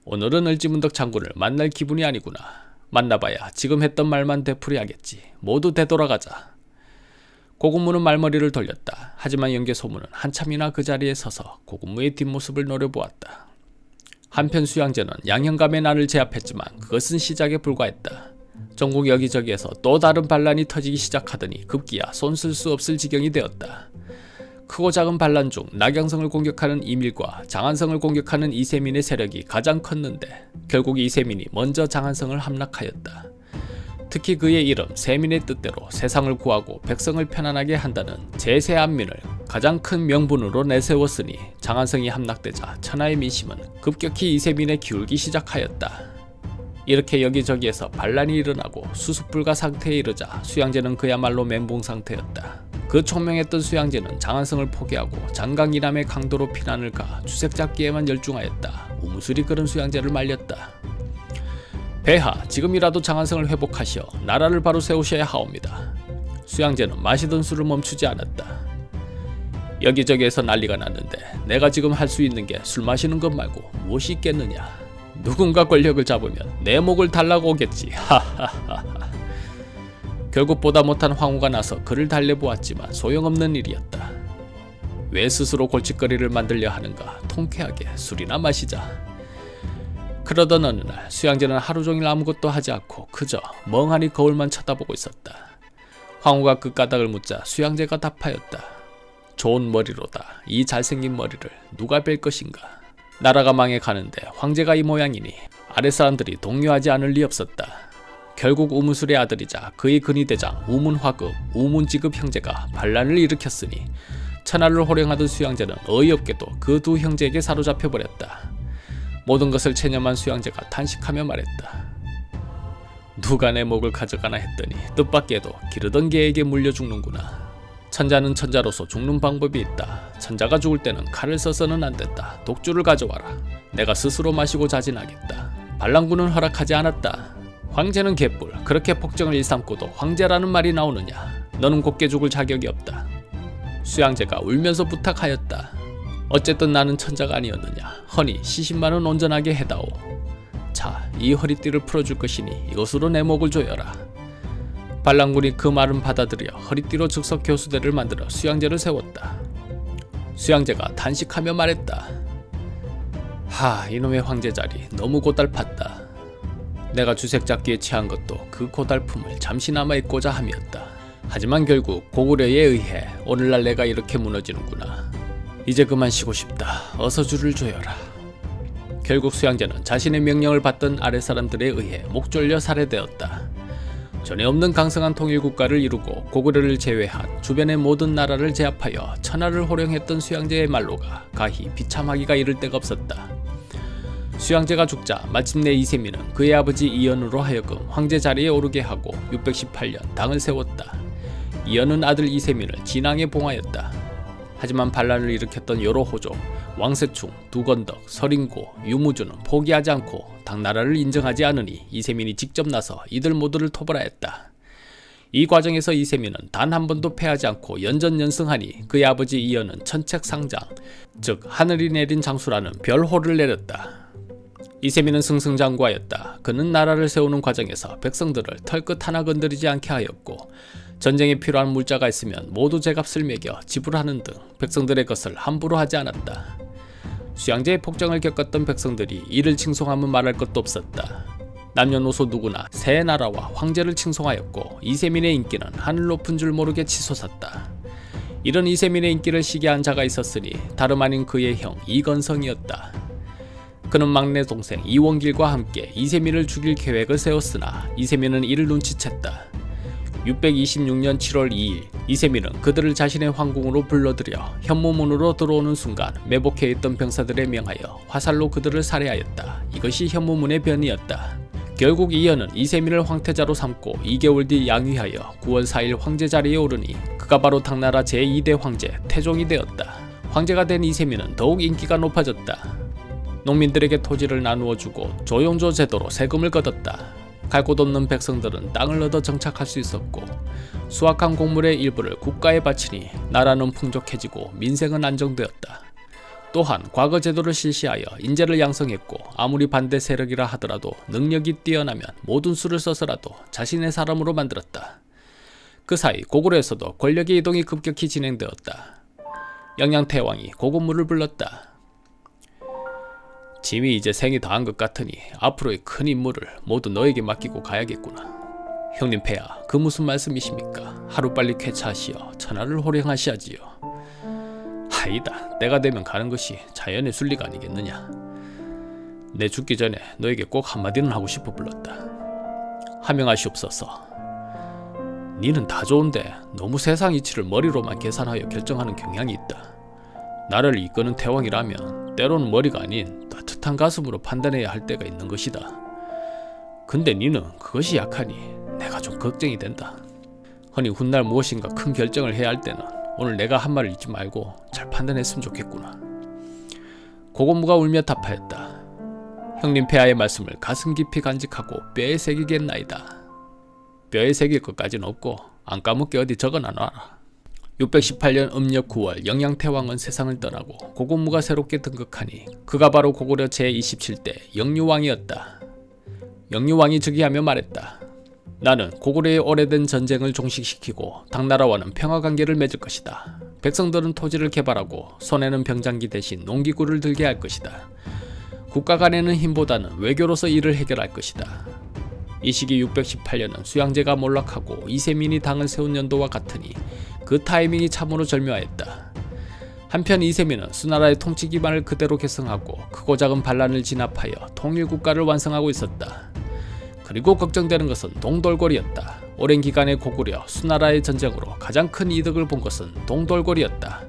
오늘은 을지문덕 장군을 만날 기분이 아니구나. 만나봐야 지금 했던 말만 되풀이하겠지. 모두 되돌아가자. 고군무는 말머리를 돌렸다. 하지만 영계소문은 한참이나 그 자리에 서서 고군무의 뒷모습을 노려보았다. 한편 수양제는 양형감의 난을 제압했지만 그것은 시작에 불과했다. 전국 여기저기에서 또 다른 반란이 터지기 시작하더니 급기야 손쓸 수 없을 지경이 되었다. 크고 작은 반란 중 낙양성을 공격하는 이밀과 장안성을 공격하는 이세민의 세력이 가장 컸는데 결국 이세민이 먼저 장안성을 함락하였다. 특히 그의 이름 세민의 뜻대로 세상을 구하고 백성을 편안하게 한다는 제세안민을 가장 큰 명분으로 내세웠으니 장안성이 함락되자 천하의 민심은 급격히 이세민에 기울기 시작하였다. 이렇게 여기저기에서 반란이 일어나고 수습불가 상태에 이르자 수양제는 그야말로 멘붕 상태였다. 그 총명했던 수양제는 장안성을 포기하고 장강 이남의 강도로 피난을 가 주색 잡기에만 열중하였다. 우무술이 그런 수양제를 말렸다. 폐하, 지금이라도 장안성을 회복하시어 나라를 바로 세우셔야 하옵니다. 수양제는 마시던 술을 멈추지 않았다. 여기저기에서 난리가 났는데 내가 지금 할 수 있는 게 술 마시는 것 말고 무엇이 있겠느냐. 누군가 권력을 잡으면 내 목을 달라고 오겠지. 하하하하. 결국 보다 못한 황후가 나서 그를 달래보았지만 소용없는 일이었다. 왜 스스로 골칫거리를 만들려 하는가. 통쾌하게 술이나 마시자. 그러던 어느 날 수양제는 하루 종일 아무것도 하지 않고 그저 멍하니 거울만 쳐다보고 있었다. 황후가 그 까닭을 묻자 수양제가 답하였다. 좋은 머리로다. 이 잘생긴 머리를 누가 뺄 것인가. 나라가 망해가는데 황제가 이 모양이니 아랫사람들이 동요하지 않을 리 없었다. 결국 우무술의 아들이자 그의 근위대장 우문화급, 우문지급 형제가 반란을 일으켰으니 천하를 호령하던 수양제는 어이없게도 그 두 형제에게 사로잡혀버렸다. 모든 것을 체념한 수양제가 탄식하며 말했다. 누가 내 목을 가져가나 했더니 뜻밖에도 기르던 개에게 물려 죽는구나. 천자는 천자로서 죽는 방법이 있다. 천자가 죽을 때는 칼을 써서는 안 된다. 독주를 가져와라. 내가 스스로 마시고 자진하겠다. 반란군은 허락하지 않았다. 황제는 개뿔. 그렇게 폭정을 일삼고도 황제라는 말이 나오느냐. 너는 곱게 죽을 자격이 없다. 수양제가 울면서 부탁하였다. 어쨌든 나는 천자가 아니었느냐. 허니 시신만은 온전하게 해다오. 자, 이 허리띠를 풀어줄 것이니 이것으로 내 목을 조여라. 반란군이 그 말은 받아들여 허리띠로 즉석 교수대를 만들어 수양제를 세웠다. 수양제가 탄식하며 말했다. 이놈의 황제 자리 너무 고달팠다. 내가 주색잡기에 취한 것도 그 고달픔을 잠시나마 잊고자 함이었다. 하지만 결국 고구려에 의해 오늘날 내가 이렇게 무너지는구나. 이제 그만 쉬고 싶다. 어서 줄을 조여라. 결국 수양제는 자신의 명령을 받던 아랫사람들에 의해 목 졸려 살해되었다. 전에 없는 강성한 통일국가를 이루고 고구려를 제외한 주변의 모든 나라를 제압하여 천하를 호령했던 수양제의 말로가 가히 비참하기가 이를 데가 없었다. 수양제가 죽자 마침내 이세민은 그의 아버지 이연으로 하여금 황제 자리에 오르게 하고 618년 당을 세웠다. 이연은 아들 이세민을 진앙에 봉하였다. 하지만 반란을 일으켰던 여러 호족, 왕세충, 두건덕, 서린고, 유무주는 포기하지 않고 당나라를 인정하지 않으니 이세민이 직접 나서 이들 모두를 토벌하였다. 이 과정에서 이세민은 단 한 번도 패하지 않고 연전연승하니 그의 아버지 이연은 천책상장, 즉 하늘이 내린 장수라는 별호를 내렸다. 이세민은 승승장구하였다. 그는 나라를 세우는 과정에서 백성들을 털끝 하나 건드리지 않게 하였고 전쟁에 필요한 물자가 있으면 모두 제값을 매겨 지불하는 등 백성들의 것을 함부로 하지 않았다. 수양제의 폭정을 겪었던 백성들이 이를 칭송하면 말할 것도 없었다. 남녀노소 누구나 새 나라와 황제를 칭송하였고 이세민의 인기는 하늘 높은 줄 모르게 치솟았다. 이런 이세민의 인기를 시기한 자가 있었으니 다름 아닌 그의 형 이건성이었다. 그는 막내 동생 이원길과 함께 이세민을 죽일 계획을 세웠으나 이세민은 이를 눈치챘다. 626년 7월 2일 이세민은 그들을 자신의 황궁으로 불러들여 현무문으로 들어오는 순간 매복해 있던 병사들에 명하여 화살로 그들을 살해하였다. 이것이 현무문의 변이었다. 결국 이연은 이세민을 황태자로 삼고 2개월 뒤 양위하여 9월 4일 황제 자리에 오르니 그가 바로 당나라 제2대 황제 태종이 되었다. 황제가 된 이세민은 더욱 인기가 높아졌다. 농민들에게 토지를 나누어 주고 조용조 제도로 세금을 걷었다. 갈 곳 없는 백성들은 땅을 얻어 정착할 수 있었고 수확한 곡물의 일부를 국가에 바치니 나라는 풍족해지고 민생은 안정되었다. 또한 과거 제도를 실시하여 인재를 양성했고 아무리 반대 세력이라 하더라도 능력이 뛰어나면 모든 수를 써서라도 자신의 사람으로 만들었다. 그 사이 고구려에서도 권력의 이동이 급격히 진행되었다. 영양태왕이 고군무를 불렀다. 짐이 이제 생이 다한 것 같으니 앞으로의 큰 임무를 모두 너에게 맡기고 가야겠구나. 형님 폐하, 그 무슨 말씀이십니까? 하루빨리 쾌차하시어 천하를 호령하시야지요. 하이다, 때가 되면 가는 것이 자연의 순리가 아니겠느냐. 내 죽기 전에 너에게 꼭 한마디는 하고 싶어 불렀다. 하명하시옵소서. 니는 다 좋은데 너무 세상 이치를 머리로만 계산하여 결정하는 경향이 있다. 나를 이끄는 태왕이라면 때로는 머리가 아닌 따뜻한 가슴으로 판단해야 할 때가 있는 것이다. 근데 니는 그것이 약하니 내가 좀 걱정이 된다. 허니 훗날 무엇인가 큰 결정을 해야 할 때는 오늘 내가 한 말을 잊지 말고 잘 판단했으면 좋겠구나. 고군무가 울며 답하였다. 형님 폐하의 말씀을 가슴 깊이 간직하고 뼈에 새기겠나이다. 뼈에 새길 것까지는 없고 안 까먹게 어디 적어놔라. 618년 음력 9월 영양태왕은 세상을 떠나고 고군무가 새롭게 등극하니 그가 바로 고구려 제27대 영유왕이었다. 영유왕이 즉위하며 말했다. 나는 고구려의 오래된 전쟁을 종식시키고 당나라와는 평화관계를 맺을 것이다. 백성들은 토지를 개발하고 손에는 병장기 대신 농기구를 들게 할 것이다. 국가 간에는 힘보다는 외교로서 일을 해결할 것이다. 이 시기 618년은 수양제가 몰락하고 이세민이 당을 세운 연도와 같으니 그 타이밍이 참으로 절묘하였다. 한편 이세민은 수나라의 통치 기반을 그대로 계승하고 크고 작은 반란을 진압하여 통일국가를 완성하고 있었다. 그리고 걱정되는 것은 동돌골이었다. 오랜 기간의 고구려, 수나라의 전쟁으로 가장 큰 이득을 본 것은 동돌골이었다.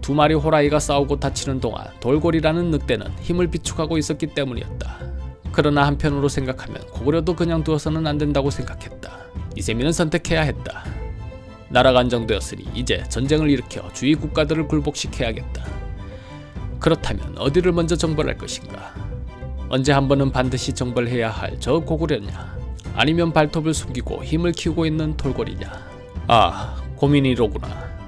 두 마리 호랑이가 싸우고 다치는 동안 돌골이라는 늑대는 힘을 비축하고 있었기 때문이었다. 그러나 한편으로 생각하면 고구려도 그냥 두어서는 안 된다고 생각했다. 이세민은 선택해야 했다. 나라가 안정되었으니 이제 전쟁을 일으켜 주위 국가들을 굴복시켜야겠다. 그렇다면 어디를 먼저 정벌할 것인가? 언제 한 번은 반드시 정벌해야 할 저 고구려냐? 아니면 발톱을 숨기고 힘을 키우고 있는 돌골이냐? 아, 고민이로구나.